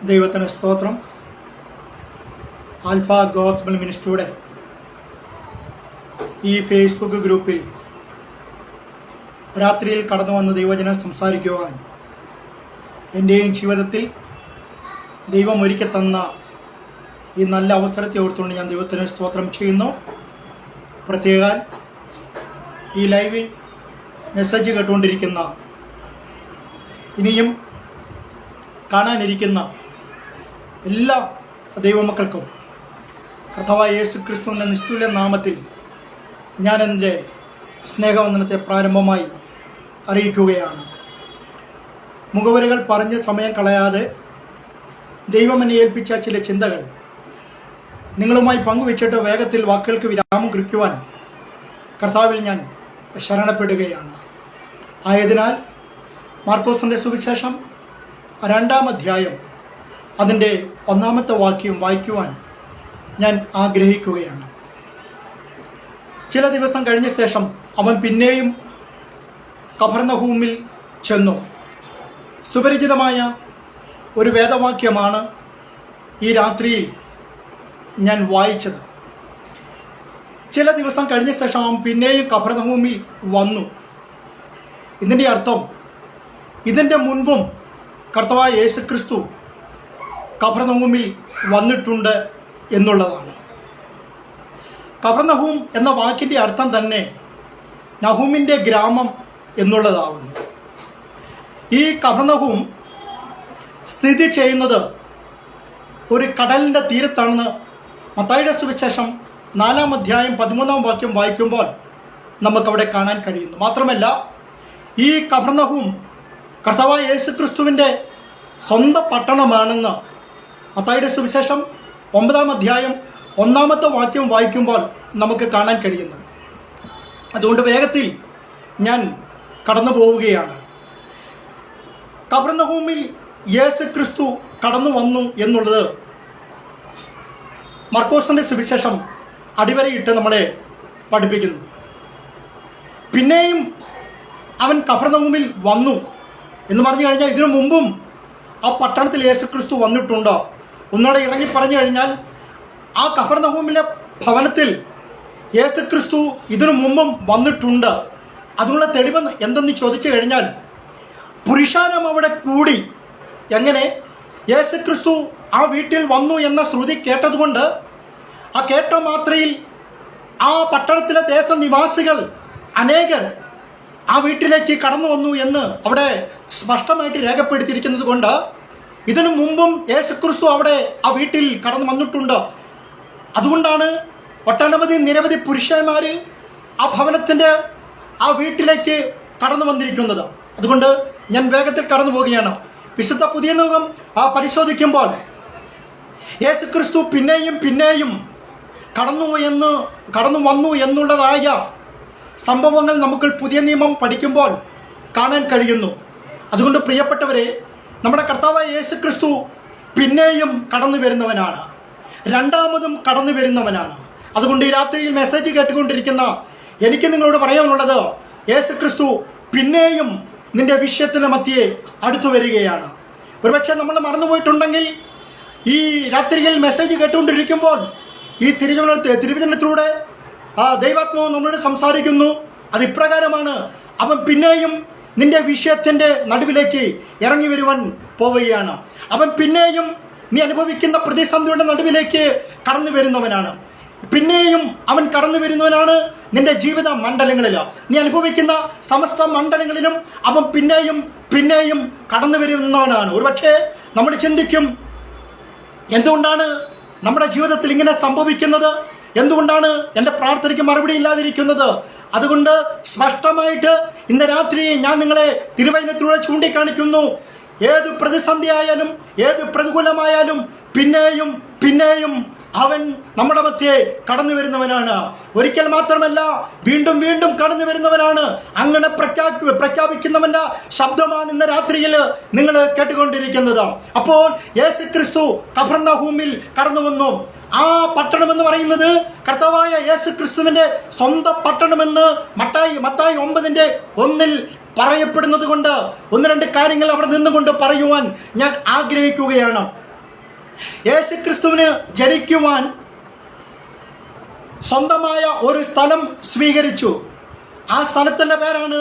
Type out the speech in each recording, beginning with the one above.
ദൈവത്തിന് സ്തോത്രം. Alpha gospel മിനിസ്ട്രിയുടെ ഈ ഫേസ്ബുക്ക് ഗ്രൂപ്പിൽ രാത്രിയിൽ കടന്നു വന്ന് ദൈവജനം സംസാരിക്കുവാൻ എൻ്റെയും ജീവിതത്തിൽ ദൈവം ഒരുക്കി തന്ന ഈ നല്ല അവസരത്തെ ഓർത്തുകൊണ്ട് ഞാൻ ദൈവത്തിന് സ്തോത്രം ചെയ്യുന്നു. പ്രത്യേകം ഈ ലൈവിൽ മെസ്സേജ് കേട്ടുകൊണ്ടിരിക്കുന്ന, ഇനിയും കാണാനിരിക്കുന്ന എല്ലാ ദൈവമക്കൾക്കും കർത്താവായ യേശു ക്രിസ്തുവിൻ്റെ നിസ്തുല്യ നാമത്തിൽ ഞാൻ എൻ്റെ സ്നേഹവന്ദനത്തെ പ്രാരംഭമായി അറിയിക്കുകയാണ്. മുഖവരികൾ പറഞ്ഞ് സമയം കളയാതെ ദൈവം എന്നെ ഏൽപ്പിച്ച ചില ചിന്തകൾ നിങ്ങളുമായി പങ്കുവെച്ചിട്ട് വേഗത്തിൽ വാക്കുകൾക്ക് വിരാമം കുറിക്കുവാൻ കർത്താവിൽ ഞാൻ ശരണപ്പെടുകയാണ്. ആയതിനാൽ മാർക്കോസിൻ്റെ സുവിശേഷം 2-ാം അധ്യായം അതിൻ്റെ 1-ാമത്തെ വാക്യം വായിക്കുവാൻ ഞാൻ ആഗ്രഹിക്കുകയാണ്. ചില ദിവസം കഴിഞ്ഞ ശേഷം അവൻ പിന്നെയും കഫർന്നഹൂമിൽ ചെന്നു. സുപരിചിതമായ ഒരു വേദവാക്യമാണ് ഈ രാത്രിയിൽ ഞാൻ വായിച്ചത്. ചില ദിവസം കഴിഞ്ഞ ശേഷം അവൻ പിന്നെയും കഫർന്നഹൂമിൽ വന്നു. ഇതിൻ്റെ അർത്ഥം, ഇതിൻ്റെ മുൻപും കർത്താവായ യേശു ക്രിസ്തു കഫർന്നഹൂമിൽ വന്നിട്ടുണ്ട് എന്നുള്ളതാണ്. കഫർന്നഹൂം എന്ന വാക്കിൻ്റെ അർത്ഥം തന്നെ നഹൂമിൻ്റെ ഗ്രാമം എന്നുള്ളതാവുന്നു. ഈ കഫർന്നഹൂം സ്ഥിതി ചെയ്യുന്നത് ഒരു കടലിൻ്റെ തീരത്താണെന്ന് മത്തായിയുടെ സുവിശേഷം 4-ാം അധ്യായം 13-ാം വാക്യം വായിക്കുമ്പോൾ നമുക്കവിടെ കാണാൻ കഴിയുന്നു. മാത്രമല്ല, ഈ കഫർന്നഹൂം കർത്താവായ യേശു ക്രിസ്തുവിൻ്റെ സ്വന്തം പട്ടണമാണെന്ന് മത്തായിയുടെ സുവിശേഷം 9-ാം അധ്യായം 1-ാമത്തെ വാക്യം വായിക്കുമ്പോൾ നമുക്ക് കാണാൻ കഴിയുന്നു. അതുകൊണ്ട് വേഗത്തിൽ ഞാൻ കടന്നു പോവുകയാണ്. കഫർന്നഹൂമിൽ യേശു ക്രിസ്തു കടന്നു വന്നു എന്നുള്ളത് മർക്കോസിൻ്റെ സുവിശേഷം അടിവരയിട്ട് നമ്മളെ പഠിപ്പിക്കുന്നു. പിന്നെയും അവൻ കഫർന്നഹൂമിൽ വന്നു എന്ന് പറഞ്ഞു കഴിഞ്ഞാൽ ഇതിനു മുമ്പും ആ പട്ടണത്തിൽ യേശു ക്രിസ്തു വന്നിട്ടുണ്ടോ? ഒന്നുകൂടെ ഇറങ്ങി പറഞ്ഞു കഴിഞ്ഞാൽ ആ കഫർന്നഹൂമിലെ ഭവനത്തിൽ യേശു ക്രിസ്തു ഇതിനു മുമ്പും വന്നിട്ടുണ്ട്. അതിനുള്ള തെളിവ് എന്തെന്ന് ചോദിച്ചു കഴിഞ്ഞാൽ, പുരുഷാരം അവിടെ കൂടി. എങ്ങനെ? യേശു ക്രിസ്തു ആ വീട്ടിൽ വന്നു എന്ന ശ്രുതി കേട്ടതുകൊണ്ട് ആ കേട്ട മാത്രയിൽ ആ പട്ടണത്തിലെ ദേശനിവാസികൾ അനേകർ ആ വീട്ടിലേക്ക് കടന്നു വന്നു എന്ന് അവിടെ സ്പഷ്ടമായിട്ട് രേഖപ്പെടുത്തിയിരിക്കുന്നത് കൊണ്ട് ഇതിനു മുമ്പും യേശു ക്രിസ്തു അവിടെ ആ വീട്ടിൽ കടന്നു വന്നിട്ടുണ്ട്. അതുകൊണ്ടാണ് നിരവധി പുരുഷന്മാർ ആ ഭവനത്തിൻ്റെ ആ വീട്ടിലേക്ക് കടന്നു വന്നിരിക്കുന്നത്. അതുകൊണ്ട് ഞാൻ വേഗത്തിൽ കടന്നു പോവുകയാണ്. വിശുദ്ധ പുതിയ നിയമം പരിശോധിക്കുമ്പോൾ യേശു ക്രിസ്തു പിന്നെയും പിന്നെയും കടന്നു വന്നു എന്നുള്ളതായ സംഭവങ്ങൾ നമുക്ക് പുതിയ നിയമം പഠിക്കുമ്പോൾ കാണാൻ കഴിയുന്നു. അതുകൊണ്ട് പ്രിയപ്പെട്ടവരെ, നമ്മുടെ കർത്താവായ യേശു ക്രിസ്തു പിന്നെയും കടന്നു വരുന്നവനാണ്, രണ്ടാമതും കടന്നു വരുന്നവനാണ്. അതുകൊണ്ട് ഈ രാത്രിയിൽ മെസ്സേജ് കേട്ടുകൊണ്ടിരിക്കുന്ന എനിക്ക് നിങ്ങളോട് പറയാനുള്ളത്, യേശു ക്രിസ്തു പിന്നെയും നിന്റെ വിഷയത്തിന് മധ്യേ അടുത്തു വരികയാണ്. ഒരുപക്ഷെ നമ്മൾ മറന്നുപോയിട്ടുണ്ടെങ്കിൽ ഈ രാത്രിയിൽ മെസ്സേജ് കേട്ടുകൊണ്ടിരിക്കുമ്പോൾ ഈ തിരുവചനത്തിലൂടെ ദൈവാത്മാവ് നമ്മളോട് സംസാരിക്കുന്നു. അത് ഇപ്രകാരമാണ്: അവൻ പിന്നെയും നിന്റെ വിഷയത്തിൻ്റെ നടുവിലേക്ക് ഇറങ്ങി വരുവാൻ പോവുകയാണ്. അവൻ പിന്നെയും നീ അനുഭവിക്കുന്ന പ്രതിസന്ധിയുടെ നടുവിലേക്ക് കടന്നു വരുന്നവനാണ്. പിന്നെയും അവൻ കടന്നു വരുന്നവനാണ് നിന്റെ ജീവിത മണ്ഡലങ്ങളിൽ. നീ അനുഭവിക്കുന്ന സമസ്ത മണ്ഡലങ്ങളിലും അവൻ പിന്നെയും പിന്നെയും കടന്നു വരുന്നവനാണ്. ഒരുപക്ഷെ നമ്മൾ ചിന്തിക്കും, എന്തുകൊണ്ടാണ് നമ്മുടെ ജീവിതത്തിൽ ഇങ്ങനെ സംഭവിക്കുന്നത്? എന്തുകൊണ്ടാണ് എൻ്റെ പ്രാർത്ഥനയ്ക്ക് മറുപടി ഇല്ലാതിരിക്കുന്നത്? അതുകൊണ്ട് സ്പഷ്ടമായിട്ട് ഇന്ന് രാത്രി ഞാൻ നിങ്ങളെ തിരുവചനത്തിലൂടെ ചൂണ്ടിക്കാണിക്കുന്നു. ഏത് പ്രതിസന്ധിയായാലും ഏത് പ്രതികൂലമായാലും പിന്നെയും പിന്നെയും അവൻ നമ്മുടെ മധ്യേ കടന്നു വരുന്നവനാണ്. ഒരിക്കൽ മാത്രമല്ല, വീണ്ടും വീണ്ടും കടന്നു വരുന്നവനാണ്. അങ്ങനെ പ്രഖ്യാപിക്കുന്നവന്റെ ശബ്ദമാണ് ഇന്ന് രാത്രിയിൽ നിങ്ങൾ കേട്ടുകൊണ്ടിരിക്കുന്നത്. അപ്പോൾ യേശു ക്രിസ്തു കഫർന്നഹൂമിൽ കടന്നു വന്നു. ആ പട്ടണം എന്ന് പറയുന്നത് കർത്താവായ യേശു ക്രിസ്തുവിന്റെ സ്വന്തം പട്ടണമെന്ന് മത്തായി 9:1 പറയപ്പെടുന്നത് കൊണ്ട് ഒന്ന് രണ്ട് കാര്യങ്ങൾ അവിടെ നിന്നുകൊണ്ട് പറയുവാൻ ഞാൻ ആഗ്രഹിക്കുകയാണ്. യേശുക്രിസ്തുവിന് ജനിക്കുവാൻ സ്വന്തമായ ഒരു സ്ഥലം സ്വീകരിച്ചു. ആ സ്ഥലത്തിൻ്റെ പേരാണ്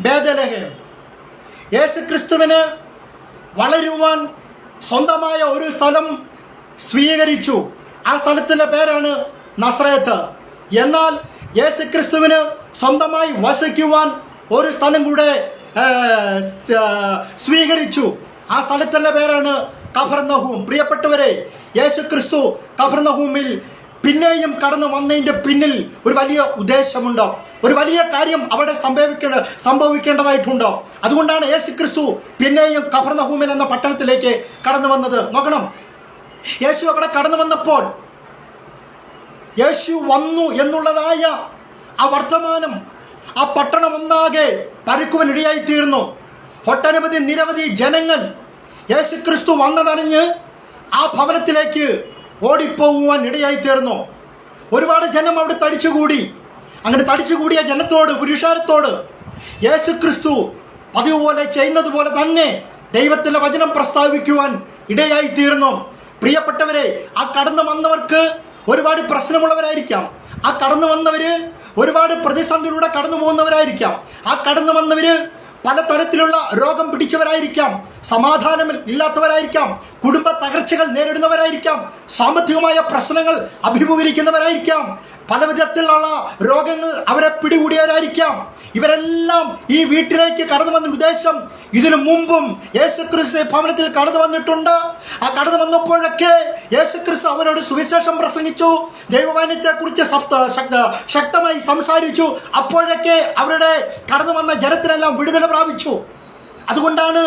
ബേഥലഹേം. യേശുക്രിസ്തുവിന് വളരുവാൻ സ്വന്തമായ ഒരു സ്ഥലം സ്വീകരിച്ചു. ആ സ്ഥലത്തിൻ്റെ പേരാണ് നസ്രേത്ത്. എന്നാൽ യേശുക്രിസ്തുവിന് സ്വന്തമായി വസിക്കുവാൻ ഒരു സ്ഥലം കൂടെ സ്വീകരിച്ചു. ആ സ്ഥലത്തിൻ്റെ പേരാണ് കഫർന്നഹൂം. പ്രിയപ്പെട്ടവരെ, യേശുക്രിസ്തു കഫർന്നഹൂമിൽ പിന്നെയും കടന്നു വന്നതിൻ്റെ പിന്നിൽ ഒരു വലിയ ഉദ്ദേശമുണ്ട്. ഒരു വലിയ കാര്യം അവിടെ സംഭവിക്കേണ്ടതായിട്ടുണ്ട്. അതുകൊണ്ടാണ് യേശുക്രിസ്തു പിന്നെയും കഫർന്നഹൂമിൽ എന്ന പട്ടണത്തിലേക്ക് കടന്നു വന്നത്. നോക്കണം, യേശു അവിടെ കടന്നു വന്നപ്പോൾ യേശു വന്നു എന്നുള്ളതായ ആ വർത്തമാനം ആ പട്ടണം ഒന്നാകെ പരുക്കുവാൻ ഇടയായിത്തീർന്നു. ഒട്ടനവധി നിരവധി ജനങ്ങൾ യേശുക്രിസ്തു വന്നതറിഞ്ഞ് ആ ഭവനത്തിലേക്ക് ഓടിപ്പോകുവാൻ ഇടയായിത്തീർന്നു. ഒരുപാട് ജനം അവിടെ തടിച്ചുകൂടി. അങ്ങനെ തടിച്ചുകൂടിയ ജനത്തോട്, പുരുഷാരത്തോട് യേശുക്രിസ്തു പതിവ് പോലെ ചെയ്യുന്നത് പോലെ തന്നെ ദൈവത്തിൻ്റെ വചനം പ്രസ്താവിക്കുവാൻ ഇടയായിത്തീർന്നു. പ്രിയപ്പെട്ടവരെ, ആ കടന്നു വന്നവർക്ക് ഒരുപാട് പ്രശ്നമുള്ളവരായിരിക്കാം. ആ കടന്നു വന്നവര് ഒരുപാട് പ്രതിസന്ധിയിലൂടെ കടന്നു പോകുന്നവരായിരിക്കാം. ആ കടന്നു വന്നവര് പലതരത്തിലുള്ള രോഗം പിടിച്ചവരായിരിക്കാം, സമാധാനം ഇല്ലാത്തവരായിരിക്കാം, കുടുംബ തകർച്ചകൾ നേരിടുന്നവരായിരിക്കാം, സാമ്പത്തികമായ പ്രശ്നങ്ങൾ അഭിമുഖീകരിക്കുന്നവരായിരിക്കാം, പല വിധത്തിലുള്ള രോഗങ്ങൾ അവരെ പിടികൂടിയവരായിരിക്കാം. ഇവരെല്ലാം ഈ വീട്ടിലേക്ക് കടന്നു വന്ന ഉദ്ദേശം ഇതിനു മുമ്പും യേശുക്രിസ്തു ഭവനത്തിൽ കടന്നു വന്നിട്ടുണ്ട്. ആ കടന്നു വന്നപ്പോഴൊക്കെ യേശുക്രിസ്തു അവരോട് സുവിശേഷം പ്രസംഗിച്ചു, ദൈവവചനത്തെ കുറിച്ച് ശക്തമായി സംസാരിച്ചു. അപ്പോഴൊക്കെ അവരുടെ കടന്നു വന്ന ജനത്തിനെല്ലാം വിടുതല പ്രാപിച്ചു. അതുകൊണ്ടാണ്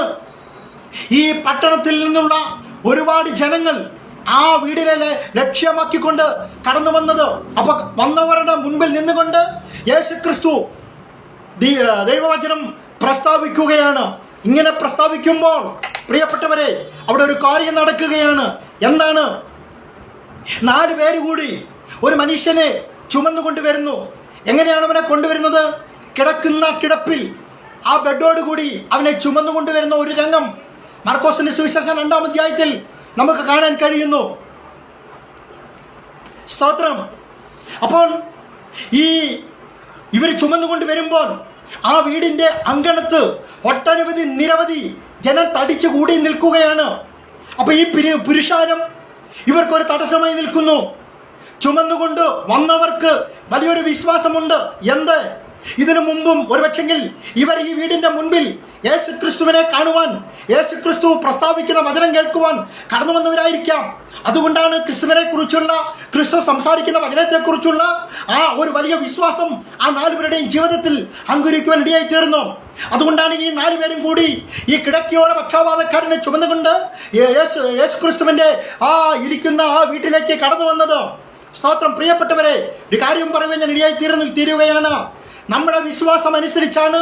ഈ പട്ടണത്തിൽ നിന്നുള്ള ഒരുപാട് ജനങ്ങൾ ആ വീടിനെ ലക്ഷ്യമാക്കിക്കൊണ്ട് കടന്നു വന്നത്. അപ്പൊ വന്നവരുടെ മുൻപിൽ നിന്നുകൊണ്ട് യേശുക്രിസ്തു ദൈവവചനം പ്രസ്താവിക്കുകയാണ്. ഇങ്ങനെ പ്രസ്താവിക്കുമ്പോൾ പ്രിയപ്പെട്ടവരെ, അവിടെ ഒരു കാര്യം നടക്കുകയാണ്. എന്താണ്? 4 പേര് കൂടി ഒരു മനുഷ്യനെ ചുമന്നുകൊണ്ടുവരുന്നു. എങ്ങനെയാണ് അവനെ കൊണ്ടുവരുന്നത്? കിടക്കുന്ന കിടപ്പിൽ ആ ബെഡോട് കൂടി അവനെ ചുമന്നുകൊണ്ടുവരുന്ന ഒരു രംഗം മർക്കോസിന്റെ സുവിശേഷം 2-ാം അധ്യായത്തിൽ നമുക്ക് കാണാൻ കഴിയുന്നു. സ്തോത്രം. അപ്പോൾ ഇവർ ചുമന്നുകൊണ്ട് വരുമ്പോൾ ആ വീടിന്റെ അങ്കണത്ത് ഒട്ടനവധി നിരവധി ജനം തടിച്ചു കൂടി നിൽക്കുകയാണ്. അപ്പൊ ഈ പുരുഷാരം ഇവർക്കൊരു തടസ്സമായി നിൽക്കുന്നു. ചുമന്നുകൊണ്ട് വന്നവർക്ക് വലിയൊരു വിശ്വാസമുണ്ട്. എന്ത്? ഇതിനു മുമ്പും ഒരുപക്ഷെങ്കിൽ ഇവർ ഈ വീടിന്റെ മുൻപിൽ യേശുക്രിസ്തുവിനെ കാണുവാൻ, യേശുക്രിസ്തു പ്രസ്താവിക്കുന്ന വചനം കേൾക്കുവാൻ കടന്നു വന്നവരായിരിക്കാം. അതുകൊണ്ടാണ് ക്രിസ്തുവിനെ കുറിച്ചുള്ള, ക്രിസ്തു സംസാരിക്കുന്ന വചനത്തെക്കുറിച്ചുള്ള ആ ഒരു വലിയ വിശ്വാസം ആ 4 പേരുടെയും ജീവിതത്തിൽ അങ്കുരിക്കുവാൻ ഇടയായി തീർന്നു. അതുകൊണ്ടാണ് ഈ 4 പേരും കൂടി ഈ കിടക്കയോടെ പക്ഷാപാതക്കാരനെ ചുമന്നുകൊണ്ട് യേശുക്രിസ്തുവിന്റെ ഇരിക്കുന്ന ആ വീട്ടിലേക്ക് കടന്നു വന്നത്. സ്തോത്രം. പ്രിയപ്പെട്ടവരെ, ഒരു കാര്യം പറയുവാൻ ഞാൻ ഇടയായി തീരുകയാണ്. നമ്മുടെ വിശ്വാസം അനുസരിച്ചാണ്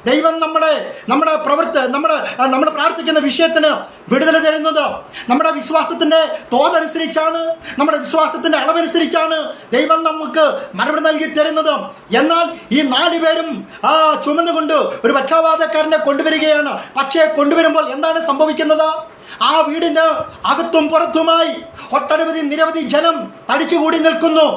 ദൈവം നമ്മുടെ പ്രാർത്ഥിക്കുന്ന വിഷയത്തിന് വിടുതല തരുന്നത്. നമ്മുടെ വിശ്വാസത്തിന്റെ തോതനുസരിച്ചാണ്, നമ്മുടെ വിശ്വാസത്തിന്റെ അളവനുസരിച്ചാണ് ദൈവം നമുക്ക് മറുപടി നൽകി തരുന്നത്. എന്നാൽ ഈ 4 പേരും ചുമന്നുകൊണ്ട് ഒരു പക്ഷാപാതക്കാരനെ കൊണ്ടുവരികയാണ്. പക്ഷേ കൊണ്ടുവരുമ്പോൾ എന്താണ് സംഭവിക്കുന്നത്? ആ വീടിന് അകത്തും പുറത്തുമായി ഒട്ടനവധി നിരവധി ജനം തടിച്ചുകൂടി നിൽക്കുന്നു.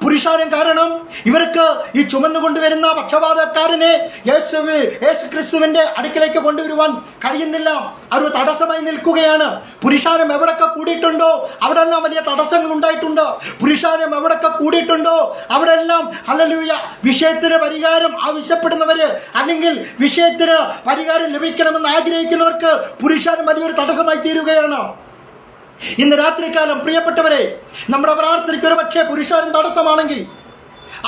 പുരുഷാരം കാരണം ഇവർക്ക് ഈ ചുമന്നുകൊണ്ടുവരുന്ന പക്ഷപാതക്കാരനെ യേശുക്രിസ്തുവിന്റെ അടുക്കലേക്ക് കൊണ്ടുവരുവാൻ കഴിയുന്നില്ല. അവർ തടസ്സമായി നിൽക്കുകയാണ്. പുരുഷാരം എവിടൊക്കെ കൂടിയിട്ടുണ്ടോ അവിടെ എല്ലാം വലിയ തടസ്സങ്ങൾ ഉണ്ടായിട്ടുണ്ട്. പുരുഷാരം എവിടൊക്കെ കൂടിയിട്ടുണ്ടോ അവിടെ എല്ലാം ഹല്ലേലൂയ വിഷയത്തിന് പരിഹാരം ആവശ്യപ്പെടുന്നവര്, അല്ലെങ്കിൽ വിഷയത്തിന് പരിഹാരം ലഭിക്കണമെന്ന് ആഗ്രഹിക്കുന്നവർക്ക് പുരുഷാരം വലിയൊരു തടസ്സമായി തീരുകയാണ്. ഇന്ന് രാത്രികാലം പ്രിയപ്പെട്ടവരെ, നമ്മുടെ പ്രാർത്ഥനയ്ക്ക് ഒരു പക്ഷേ പുരുഷാരം തടസ്സമാണെങ്കിൽ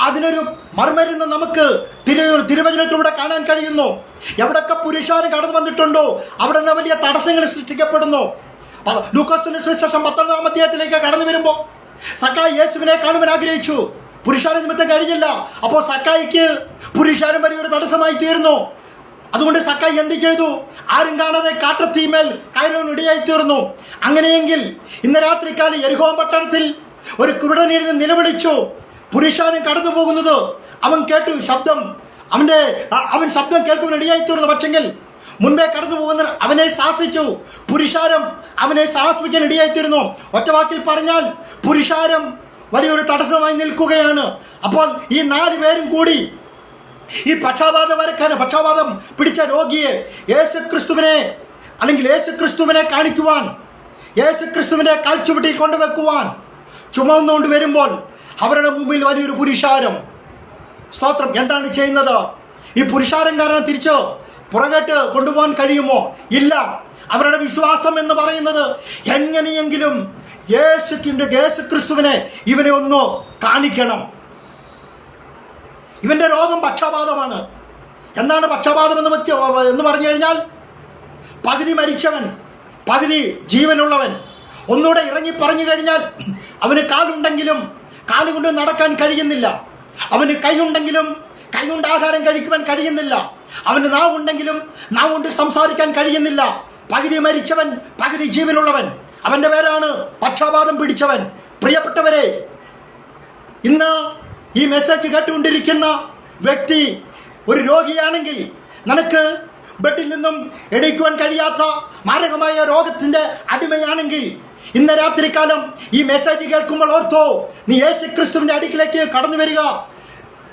അതിനൊരു മറുമരുന്ന് നമുക്ക് തിരുവചനത്തിലൂടെ കാണാൻ കഴിയുന്നു. എവിടൊക്കെ പുരുഷാരം കടന്നു വന്നിട്ടുണ്ടോ അവിടെ നിന്ന് വലിയ തടസ്സങ്ങൾ സൃഷ്ടിക്കപ്പെടുന്നു. ലൂക്കോസിന്റെ സുവിശേഷം 19-ാം അധ്യായത്തിലേക്ക് കടന്നു വരുമ്പോൾ സക്കായി യേശുവിനെ കാണുവാൻ ആഗ്രഹിച്ചു. പുരുഷാരം നിമിത്തം കഴിഞ്ഞില്ല. അപ്പോൾ സക്കായിക്ക് പുരുഷാരം വലിയൊരു തടസ്സമായി തീർന്നു. അതുകൊണ്ട് സക്കായി എന്ത് ചെയ്തു? ആരും കാണാതെ കാട്ടത്തീമേൽ കയറാൻ ഇടയായി തീർന്നു. അങ്ങനെയെങ്കിൽ ഇന്ന് രാത്രിക്കാലം യെരിഹോ പട്ടണത്തിൽ ഒരു കുരുടനിരുന്ന് നിലവിളിച്ചു. പുരുഷാരം കടന്നു പോകുന്നത് അവൻ കേട്ടു. അവൻ ശബ്ദം കേൾക്കുവാൻ ഇടയായി തീർന്നു. പക്ഷെങ്കിൽ മുൻപേ കടന്നു പോകുന്നവർ അവനെ ശാസിച്ചു. പുരുഷാരം അവനെ ശാസിപ്പിക്കാൻ ഇടയായിത്തീരുന്നു. ഒറ്റ വാക്കിൽ പറഞ്ഞാൽ പുരുഷാരം വലിയൊരു തടസ്സമായി നിൽക്കുകയാണ്. അപ്പോൾ ഈ 4 പേരും കൂടി ഈ പക്ഷാപാതം പിടിച്ച രോഗിയെ യേശുക്രിസ്തുവിനെ അല്ലെങ്കിൽ യേശുക്രിസ്തുവിനെ കാണിക്കുവാൻ, യേശുക്രിസ്തുവിന്റെ കാൽച്ചുവട്ടിൽ കൊണ്ടുവെക്കുവാൻ ചുമന്നുകൊണ്ട് വരുമ്പോൾ അവരുടെ മുമ്പിൽ വലിയൊരു പുരുഷാരം. സ്തോത്രം. എന്താണ് ചെയ്യുന്നത്? ഈ പുരുഷാരം കാരണം തിരിച്ച് പുറകോട്ട് കൊണ്ടുപോകാൻ കഴിയുമോ? ഇല്ല. അവരുടെ വിശ്വാസം എന്ന് പറയുന്നത് എങ്ങനെയെങ്കിലും യേശുക്രിസ്തുവിനെ ഇവനെ ഒന്ന് കാണിക്കണം. ഇവന്റെ രോഗം പക്ഷപാതമാണ്. എന്താണ് പക്ഷപാതം എന്ന് പറഞ്ഞു കഴിഞ്ഞാൽ പകുതി മരിച്ചവൻ, പകുതി ജീവനുള്ളവൻ. ഒന്നുകൂടെ ഇറങ്ങി പറഞ്ഞു കഴിഞ്ഞാൽ അവന് കാലുണ്ടെങ്കിലും കാലുകൊണ്ട് നടക്കാൻ കഴിയുന്നില്ല. അവന് കൈയുണ്ടെങ്കിലും കൈകൊണ്ട് ആഹാരം കഴിക്കുവാൻ കഴിയുന്നില്ല. അവന് നാവുണ്ടെങ്കിലും നാവുകൊണ്ട് സംസാരിക്കാൻ കഴിയുന്നില്ല. പകുതി മരിച്ചവൻ, പകുതി ജീവനുള്ളവൻ. അവന്റെ പേരാണ് പക്ഷപാതം പിടിച്ചവൻ. പ്രിയപ്പെട്ടവരെ, ഇന്ന് ഈ മെസ്സേജ് കേട്ടുകൊണ്ടിരിക്കുന്ന വ്യക്തി ഒരു രോഗിയാണെങ്കിൽ, നിനക്ക് ബെഡിൽ നിന്നും എണീക്കുവാൻ കഴിയാത്ത മാരകമായ രോഗത്തിന്റെ അടിമയാണെങ്കിൽ, ഇന്ന് രാത്രികാലം ഈ മെസ്സേജ് കേൾക്കുമ്പോൾ ഓർത്തോ, നീ യേശുക്രിസ്തുവിന്റെ അടുക്കിലേക്ക് കടന്നു വരിക.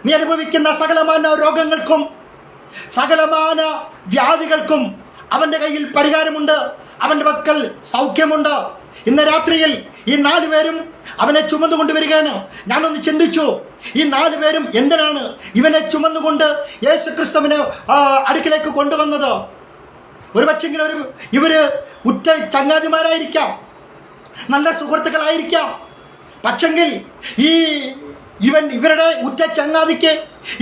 നീ അനുഭവിക്കുന്ന സകലമാന രോഗങ്ങൾക്കും സകലമാന വ്യാധികൾക്കും അവന്റെ കയ്യിൽ പരിഹാരമുണ്ട്. അവന്റെ പക്കൽ സൗഖ്യമുണ്ട്. ഇന്ന് രാത്രിയിൽ ഈ 4 പേരും അവനെ ചുമന്നുകൊണ്ടുവരികയാണ്. ഞാനൊന്ന് ചിന്തിച്ചു, ഈ 4 പേരും എന്തിനാണ് ഇവനെ ചുമന്നുകൊണ്ട് യേശുക്രിസ്തുവിനെ അടുക്കിലേക്ക് കൊണ്ടുവന്നത്? ഒരു പക്ഷെങ്കിലും ഇവര് ഉറ്റ ചങ്ങാതിമാരായിരിക്കാം, നല്ല സുഹൃത്തുക്കളായിരിക്കാം. പക്ഷെങ്കിൽ ഇവരുടെ ഉറ്റ ചങ്ങാതിക്ക്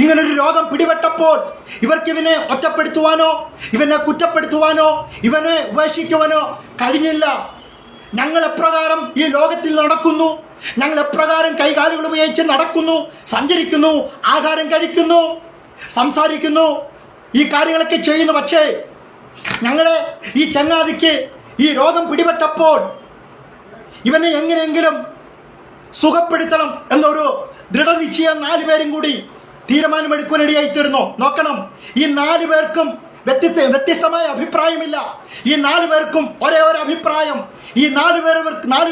ഇങ്ങനൊരു രോഗം പിടിപെട്ടപ്പോൾ ഇവർക്ക് ഇവനെ ഒറ്റപ്പെടുത്തുവാനോ ഇവനെ കുറ്റപ്പെടുത്തുവാനോ ഇവനെ ഉപേക്ഷിക്കുവാനോ കഴിഞ്ഞില്ല. ഞങ്ങൾ എപ്രകാരം ഈ ലോകത്തിൽ നടക്കുന്നു, ഞങ്ങൾ എപ്രകാരം കൈകാലുകൾ ഉപയോഗിച്ച് നടക്കുന്നു, സഞ്ചരിക്കുന്നു, ആഹാരം കഴിക്കുന്നു, സംസാരിക്കുന്നു, ഈ കാര്യങ്ങളൊക്കെ ചെയ്യുന്നു. പക്ഷേ ഞങ്ങളുടെ ഈ ചങ്ങാതിക്ക് ഈ രോഗം പിടിപെട്ടപ്പോൾ ഇവനെ എങ്ങനെയെങ്കിലും സുഖപ്പെടുത്തണം എന്നൊരു ദൃഢനിശ്ചയം 4 പേരും കൂടി തീരുമാനമെടുക്കുവാനിടയായിത്തീർന്നു. നോക്കണം, ഈ 4 പേർക്കും വ്യത്യസ്തമായ അഭിപ്രായമില്ല. ഈ 4 പേർക്കും ഒരേ ഒരു അഭിപ്രായം, ഈ 4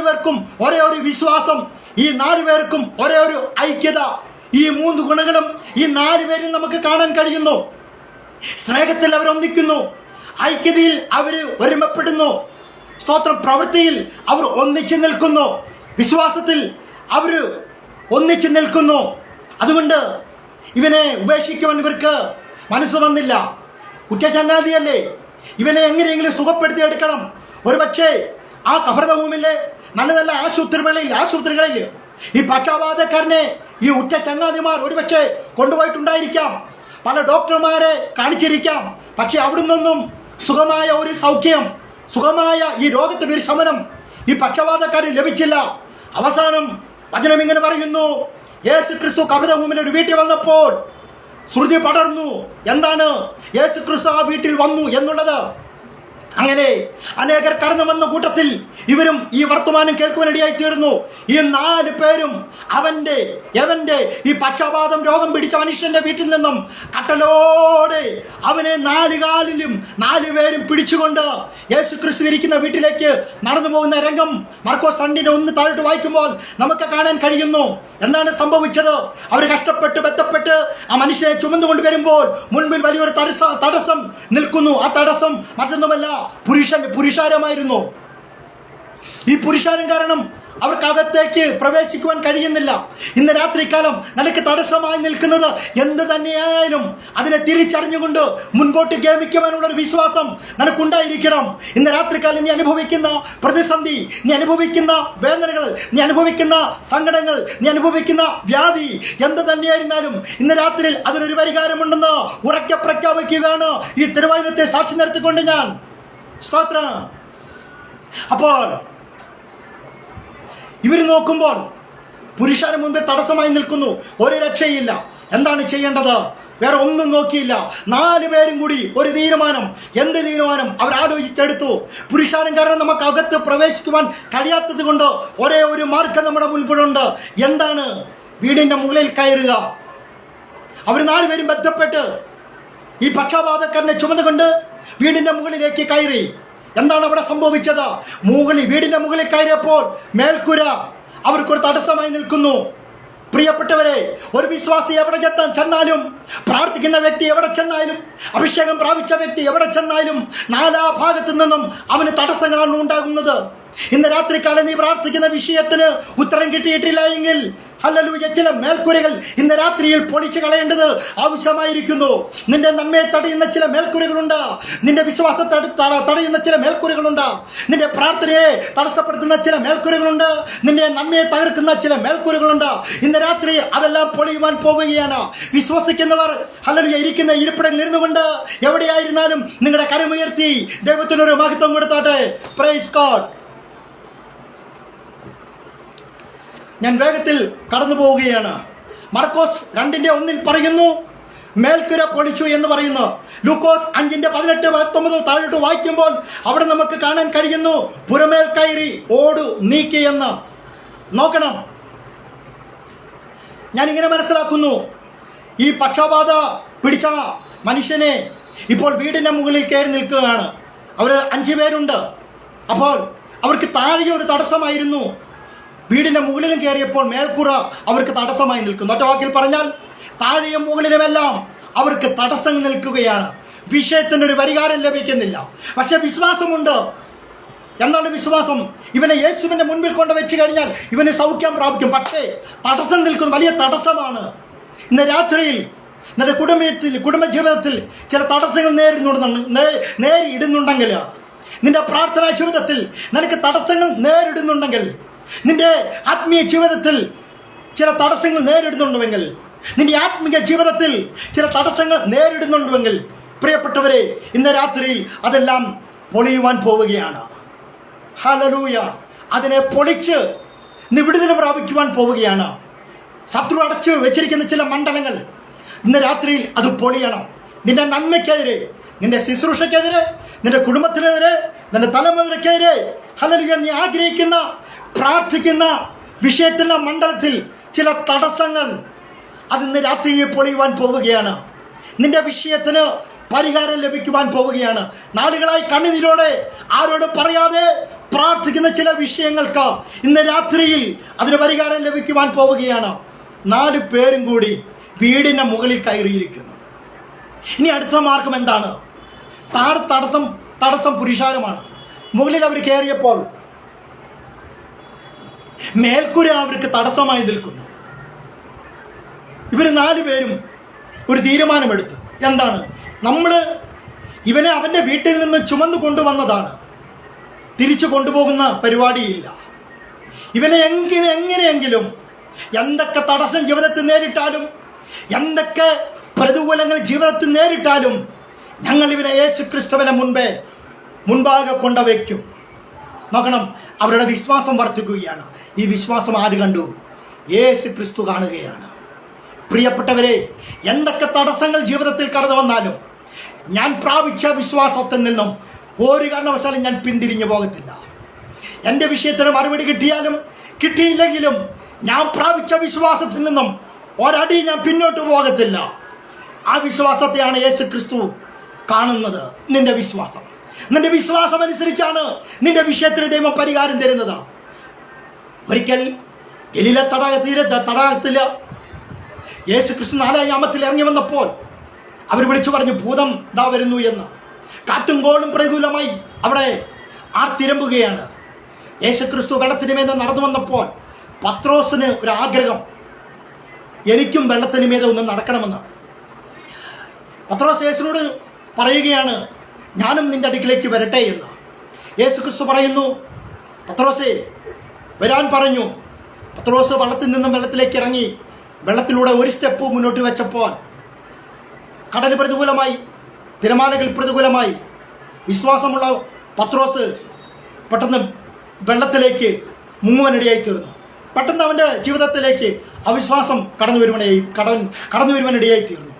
പേർക്കും ഒരേ ഒരു വിശ്വാസം, ഈ 4 പേർക്കും ഒരേ ഒരു ഐക്യത. ഈ 3 ഗുണങ്ങളും ഈ 4 പേരിൽ നമുക്ക് കാണാൻ കഴിയുന്നു. സ്നേഹത്തിൽ അവർ ഒന്നിക്കുന്നു, ഐക്യതയിൽ അവർ ഒരുമപ്പെടുന്നു, സ്തോത്രം. പ്രവൃത്തിയിൽ അവർ ഒന്നിച്ചു നിൽക്കുന്നു, വിശ്വാസത്തിൽ അവർ ഒന്നിച്ചു നിൽക്കുന്നു. അതുകൊണ്ട് ഇവനെ ഉപേക്ഷിക്കുവാൻ ഇവർക്ക് മനസ്സ് വന്നില്ല. ഉച്ചചങ്ങാതിയല്ലേ, ഇവനെ എങ്ങനെയെങ്കിലും സുഖപ്പെടുത്തിയെടുക്കണം. ഒരു പക്ഷേ ആ കഫർനഹൂമിലെ നല്ല നല്ല ആശുപത്രികളിൽ ഈ പക്ഷപാതക്കാരനെ ഈ ഉറ്റ ചങ്ങാതിമാർ ഒരുപക്ഷെ കൊണ്ടുപോയിട്ടുണ്ടായിരിക്കാം, പല ഡോക്ടർമാരെ കാണിച്ചിരിക്കാം. പക്ഷെ അവിടുന്നൊന്നും സുഖമായ ഒരു സൗഖ്യം, സുഖമായ ഈ രോഗത്തിന് ഒരു ശമനം ഈ പക്ഷപാതക്കാരന് ലഭിച്ചില്ല. അവസാനം വചനം ഇങ്ങനെ പറയുന്നു, യേശുക്രിസ്തു കഫർനഹൂമിലെ ഒരു വീട്ടിൽ വന്നപ്പോൾ ശ്രുതി പടർന്നു. എന്താണ്? യേശുക്രിസ്തു ആ വീട്ടിൽ വന്നു എന്നുള്ളത്. അങ്ങനെ അനേകർ കടന്നു വന്ന കൂട്ടത്തിൽ ഇവരും ഈ വർത്തമാനം കേൾക്കുവാനിടയായി തീർന്നു. ഈ 4 പേരും എവന്റെ ഈ പക്ഷപാതം രോഗം പിടിച്ച മനുഷ്യന്റെ വീട്ടിൽ നിന്നും കട്ടലോടെ അവനെ 4 കാലിലും 4 പേരും പിടിച്ചുകൊണ്ട് യേശുക്രിസ്തു ഇരിക്കുന്ന വീട്ടിലേക്ക് നടന്നു പോകുന്ന രംഗം മാർക്കോസ് 2:1 താഴോട്ട് വായിക്കുമ്പോൾ നമുക്ക് കാണാൻ കഴിയുന്നു. എന്താണ് സംഭവിച്ചത്? അവർ കഷ്ടപ്പെട്ട് ബന്ധപ്പെട്ട് ആ മനുഷ്യനെ ചുമന്നുകൊണ്ട് വരുമ്പോൾ മുൻപിൽ വലിയൊരു തടസ്സം നിൽക്കുന്നു. ആ തടസ്സം മറ്റൊന്നുമല്ല, പുരുഷാരമായിരുന്നു. ഈ പുരുഷാരം കാരണം അവർക്കകത്തേക്ക് പ്രവേശിക്കുവാൻ കഴിയുന്നില്ല. ഇന്ന് രാത്രികാലം നിനക്ക് തടസ്സമായി നിൽക്കുന്നത് എന്ത് തന്നെയായാലും അതിനെ തിരിച്ചറിഞ്ഞുകൊണ്ട് മുൻപോട്ട് ഗമിക്കുവാനുള്ള ഒരു വിശ്വാസം നിനക്കുണ്ടായിരിക്കണം. ഇന്ന് രാത്രികാലം നീ അനുഭവിക്കുന്ന പ്രതിസന്ധി, നീ അനുഭവിക്കുന്ന വേദനകൾ, നീ അനുഭവിക്കുന്ന സങ്കടങ്ങൾ, നീ അനുഭവിക്കുന്ന വ്യാധി എന്ത് തന്നെയായിരുന്നാലും ഇന്ന് രാത്രിയിൽ അതിനൊരു പരിഹാരമുണ്ടെന്ന് ഉറക്കെ പ്രഖ്യാപിക്കുകയാണ് ഈ തിരുവചനത്തെ സാക്ഷി നിർത്തിക്കൊണ്ട് ഞാൻ. സ്തോത്രം. അപ്പോൾ ഇവർ നോക്കുമ്പോൾ പുരുഷന് മുമ്പേ തടസ്സമായി നിൽക്കുന്നു, ഒരു രക്ഷയില്ല. എന്താണ് ചെയ്യേണ്ടത്? വേറെ ഒന്നും നോക്കിയില്ല. 4 പേരും കൂടി ഒരു തീരുമാനം. എന്ത് തീരുമാനം? അവർ ആലോചിച്ചെടുത്തു. പുരുഷാരം കാരണം നമുക്ക് അകത്ത് പ്രവേശിക്കുവാൻ കഴിയാത്തത് കൊണ്ട് ഒരേ ഒരു മാർഗം നമ്മുടെ മുൻപിലുണ്ട്. എന്താണ്? വീടിന്റെ മുകളിൽ കയറുക. അവർ 4 പേരും ബന്ധപ്പെട്ട് ഈ പക്ഷാപാതക്കാരനെ ചുമന്നുകൊണ്ട് വീടിന്റെ മുകളിലേക്ക് കയറി. എന്താണ് അവിടെ സംഭവിച്ചത്? വീടിന്റെ മുകളിൽ കയറിയപ്പോൾ മേൽക്കുര അവർക്കൊരു തടസ്സമായി നിൽക്കുന്നു. പ്രിയപ്പെട്ടവരെ, ഒരു വിശ്വാസി എവിടെ ചെന്നാലും, പ്രാർത്ഥിക്കുന്ന വ്യക്തി എവിടെ ചെന്നാലും, അഭിഷേകം പ്രാപിച്ച വ്യക്തി എവിടെ ചെന്നാലും നാനാഭാഗത്തു നിന്നും അവന് തടസ്സങ്ങളാണ് ഉണ്ടാകുന്നത്. ഇന്ന് രാത്രികാലം നീ പ്രാർത്ഥിക്കുന്ന വിഷയത്തിന് ഉത്തരം കിട്ടിയിട്ടില്ല എങ്കിൽ ഹല്ലേലൂയ, ചില മേൽക്കുരകൾ ഇന്ന് രാത്രിയിൽ പൊളിച്ചു കളയേണ്ടത് ആവശ്യമായിരിക്കുന്നു. നിന്റെ നന്മയെ തടയുന്ന ചില മേൽക്കുരകളുണ്ട്, നിന്റെ വിശ്വാസത്തെ തടയുന്ന ചില മേൽക്കുരകളുണ്ട്, നിന്റെ പ്രാർത്ഥനയെ തടസ്സപ്പെടുത്തുന്ന ചില മേൽക്കുരകളുണ്ട്, നിന്റെ നന്മയെ തകർക്കുന്ന ചില മേൽക്കുരകളുണ്ട്. ഇന്ന് രാത്രി അതെല്ലാം പൊളിയുവാൻ പോവുകയാണ്. വിശ്വസിക്കുന്നവർ ഹല്ലേലൂയ ഇരിക്കുന്ന ഇരിപ്പിടങ്ങളിൽ ഇരുന്നുകൊണ്ട് എവിടെയായിരുന്നാലും നിങ്ങളുടെ കരമുയർത്തി ദൈവത്തിനൊരു മഹത്വം കൊടുത്താട്ടെ. Praise God. ഞാൻ വേഗത്തിൽ കടന്നു പോവുകയാണ്. മർക്കോസ് 2:1 പറയുന്നു, മേൽക്കുര പൊളിച്ചു എന്ന് പറയുന്നു. ലൂക്കോസ് 5:18-19 താഴോട്ട് വായിക്കുമ്പോൾ അവിടെ നമുക്ക് കാണാൻ കഴിയുന്നു, പുറമേൽ കയറി ഓടു നീക്കി എന്ന്. നോക്കണം, ഞാനിങ്ങനെ മനസ്സിലാക്കുന്നു, ഈ പക്ഷപാത പിടിച്ച മനുഷ്യനെ ഇപ്പോൾ വീടിന്റെ മുകളിൽ കയറി നിൽക്കുകയാണ്. അവർ 5 പേരുണ്ട്. അപ്പോൾ അവർക്ക് താഴെ ഒരു തടസ്സമായിരുന്നു. വീടിന്റെ മുകളിലും കയറിയപ്പോൾ മേൽക്കുറ അവർക്ക് തടസ്സമായി നിൽക്കുന്നു. ഒറ്റ വാക്കിൽ പറഞ്ഞാൽ താഴെയും മുകളിലുമെല്ലാം അവർക്ക് തടസ്സങ്ങൾ നിൽക്കുകയാണ്. വിഷയത്തിനൊരു പരിഹാരം ലഭിക്കുന്നില്ല. പക്ഷെ വിശ്വാസമുണ്ട്. എന്താണ് വിശ്വാസം? ഇവനെ യേശുവിന്റെ മുൻപിൽ കൊണ്ട് വെച്ച് കഴിഞ്ഞാൽ ഇവന് സൗഖ്യം പ്രാപിക്കും. പക്ഷേ തടസ്സം നിൽക്കുന്ന വലിയ തടസ്സമാണ്. ഇന്ന് രാത്രിയിൽ നിന്റെ കുടുംബജീവിതത്തിൽ ചില തടസ്സങ്ങൾ നേരിടുന്നുണ്ടെങ്കിൽ, നിന്റെ പ്രാർത്ഥനാ ജീവിതത്തിൽ നിനക്ക് തടസ്സങ്ങൾ നേരിടുന്നുണ്ടെങ്കിൽ, നിന്റെ ആത്മീയ ജീവിതത്തിൽ ചില തടസ്സങ്ങൾ നേരിടുന്നുണ്ടെങ്കിൽ, നിന്റെ ആത്മീയ ജീവിതത്തിൽ ചില തടസ്സങ്ങൾ നേരിടുന്നുണ്ടെങ്കിൽ, പ്രിയപ്പെട്ടവരെ, ഇന്ന് രാത്രിയിൽ അതെല്ലാം പൊളിയുവാൻ പോവുകയാണ്. ഹല്ലേലൂയ. അതിനെ പൊളിച്ച് നീ വിടുതൽ പ്രാപിക്കുവാൻ പോവുകയാണ്. ശത്രു അടച്ചു വെച്ചിരിക്കുന്ന ചില മണ്ഡലങ്ങൾ ഇന്ന് രാത്രിയിൽ അത് പൊളിയണം. നിന്റെ നന്മയ്ക്കെതിരെ, നിന്റെ ശുശ്രൂഷയ്ക്കെതിരെ, നിന്റെ കുടുംബത്തിനെതിരെ, നിന്റെ തലമുറയ്ക്കെതിരെ ഹല്ലേലൂയ നീ ആഗ്രഹിക്കുന്ന പ്രാർത്ഥിക്കുന്ന വിഷയത്തിൻ്റെ മണ്ഡലത്തിൽ ചില തടസ്സങ്ങൾ അതിന്ന് രാത്രിയിൽ പൊളിയുവാൻ പോവുകയാണ്. നിന്റെ വിഷയത്തിന് പരിഹാരം ലഭിക്കുവാൻ പോവുകയാണ്. നാളുകളായി കണ്ണുനീരോടെ ആരോടും പറയാതെ പ്രാർത്ഥിക്കുന്ന ചില വിഷയങ്ങൾക്ക് ഇന്ന് രാത്രിയിൽ അതിന് പരിഹാരം ലഭിക്കുവാൻ പോവുകയാണ്. 4 പേരും കൂടി വീടിൻ്റെ മുകളിൽ കയറിയിരിക്കുന്നു. ഇനി അടുത്ത മാർഗം എന്താണ്? തടസ്സം പുരുഷാരമാണ്. മുകളിൽ അവർ കയറിയപ്പോൾ മേൽക്കുര അവർക്ക് തടസ്സമായി നിൽക്കുന്നു. ഇവർ 4 പേരും ഒരു തീരുമാനമെടുത്ത്, എന്താണ്, നമ്മൾ ഇവനെ അവൻ്റെ വീട്ടിൽ നിന്ന് ചുമന്നു കൊണ്ടുവന്നതാണ്, തിരിച്ചു കൊണ്ടുപോകുന്ന പരിപാടിയില്ല. ഇവനെ എങ്ങനെയെങ്കിലും എന്തൊക്കെ തടസ്സം ജീവിതത്തിൽ നേരിട്ടാലും, എന്തൊക്കെ പ്രതികൂലങ്ങൾ ജീവിതത്തിൽ നേരിട്ടാലും ഞങ്ങൾ ഇവനെ യേശു ക്രിസ്തുവിനെ മുൻപാകെ കൊണ്ടുവയ്ക്കും. നോക്കണം, അവരുടെ വിശ്വാസം വർദ്ധിക്കുകയാണ്. ഈ വിശ്വാസം ആര് കണ്ടു? യേശു ക്രിസ്തു കാണുകയാണ്. പ്രിയപ്പെട്ടവരെ, എന്തൊക്കെ തടസ്സങ്ങൾ ജീവിതത്തിൽ കടന്നു വന്നാലും ഞാൻ പ്രാപിച്ച വിശ്വാസത്തിൽ നിന്നും ഒരു കാരണവശാലും ഞാൻ പിന്തിരിഞ്ഞു പോകത്തില്ല. എൻ്റെ വിഷയത്തിന് മറുപടി കിട്ടിയാലും കിട്ടിയില്ലെങ്കിലും ഞാൻ പ്രാപിച്ച വിശ്വാസത്തിൽ നിന്നും ഒരടി ഞാൻ പിന്നോട്ട് പോകത്തില്ല. ആ വിശ്വാസത്തെയാണ് യേശു ക്രിസ്തു കാണുന്നത്. നിന്റെ വിശ്വാസം അനുസരിച്ചാണ് നിന്റെ വിഷയത്തിന് ദൈവം പരിഹാരം തരുന്നത്. ഒരിക്കൽ ഗലീല തടാകത്തിൽ യേശു ക്രിസ്തു 4-ാം യാമത്തിൽ ഇറങ്ങി വന്നപ്പോൾ അവർ വിളിച്ചു പറഞ്ഞു, ഭൂതം ദാ വരുന്നു എന്ന്. കാറ്റും കോളും പ്രതികൂലമായി അവിടെ ആർത്തിരമ്പുകയാണ്. യേശു ക്രിസ്തു വെള്ളത്തിന് മീതെ നടന്നു വന്നപ്പോൾ പത്രോസിന് ഒരു ആഗ്രഹം, എനിക്കും വെള്ളത്തിന് മീതെ ഒന്ന് നടക്കണമെന്ന്. പത്രോസ് യേശുവിനോട് പറയുകയാണ്, ഞാനും നിന്റെ അടുക്കിലേക്ക് വരട്ടെ എന്ന്. യേശു ക്രിസ്തു പറയുന്നു, പത്രോസേ വരാൻ പറഞ്ഞു. പത്രോസ് വള്ളത്തിൽ നിന്നും വെള്ളത്തിലേക്ക് ഇറങ്ങി വെള്ളത്തിലൂടെ ഒരു സ്റ്റെപ്പ് മുന്നോട്ട് വെച്ചപ്പോൾ കടൽ പ്രതികൂലമായി, തിരമാലകൾ പ്രതികൂലമായി. വിശ്വാസമുള്ള പത്രോസ് പെട്ടെന്ന് വെള്ളത്തിലേക്ക് മുങ്ങുവാനിടയായി തീർന്നു. പെട്ടെന്ന് അവൻ്റെ ജീവിതത്തിലേക്ക് അവിശ്വാസം കടന്നു വരുവാനിടയായി തീർന്നു.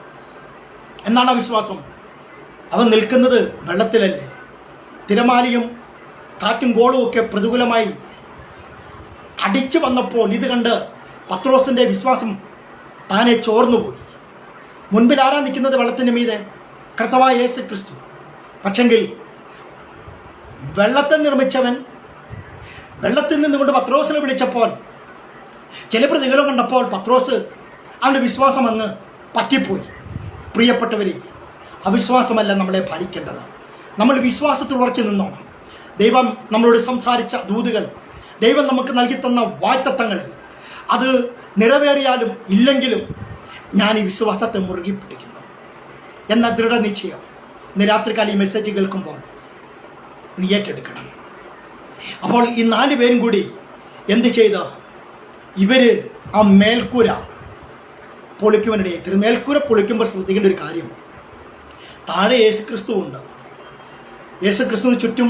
എന്നാണ് അവിശ്വാസം? അവൻ നിൽക്കുന്നത് വെള്ളത്തിലല്ലേ. തിരമാലയും കാറ്റും കോളും ഒക്കെ പ്രതികൂലമായി അടിച്ചു വന്നപ്പോൾ ഇത് കണ്ട് പത്രോസിൻ്റെ വിശ്വാസം താനെ ചോർന്നുപോയി. മുൻപിൽ ആരാ നിൽക്കുന്നത്? വെള്ളത്തിന് മീതെ കർത്താവായ യേശു ക്രിസ്തു. പക്ഷെങ്കിൽ വെള്ളത്തെ നിർമ്മിച്ചവൻ വെള്ളത്തിൽ നിന്നുകൊണ്ട് പത്രോസിനെ വിളിച്ചപ്പോൾ ചില പ്രതികളും കണ്ടപ്പോൾ പത്രോസ് അവൻ്റെ വിശ്വാസം അങ്ങ് പറ്റിപ്പോയി. പ്രിയപ്പെട്ടവരെ, അവിശ്വാസമല്ല നമ്മളെ ഭരിക്കേണ്ടത്. നമ്മൾ വിശ്വാസത്തിൽ ഉറച്ചു നിന്നോണം. ദൈവം നമ്മളോട് സംസാരിച്ച ദൂതുകൾ, ദൈവം നമുക്ക് നൽകി തന്ന വാഗ്ദത്തങ്ങൾ, അത് നിറവേറിയാലും ഇല്ലെങ്കിലും ഞാൻ ഈ വിശ്വാസത്തെ മുറുകി പിടിക്കുന്നു എന്ന ദൃഢനിശ്ചയം ഇന്ന് രാത്രികാലം ഈ മെസ്സേജ് കേൾക്കുമ്പോൾ നീ ഏറ്റെടുക്കണം. അപ്പോൾ ഈ 4 പേരും കൂടി എന്ത് ചെയ്ത? ഇവര് ആ മേൽക്കൂര പൊളിക്കുവാനിടയിൽ. മേൽക്കൂര പൊളിക്കുമ്പോൾ ശ്രദ്ധിക്കേണ്ട ഒരു കാര്യം, താഴെ യേശുക്രിസ്തു ഉണ്ട്. യേശുക്രിസ്തുവിന് ചുറ്റും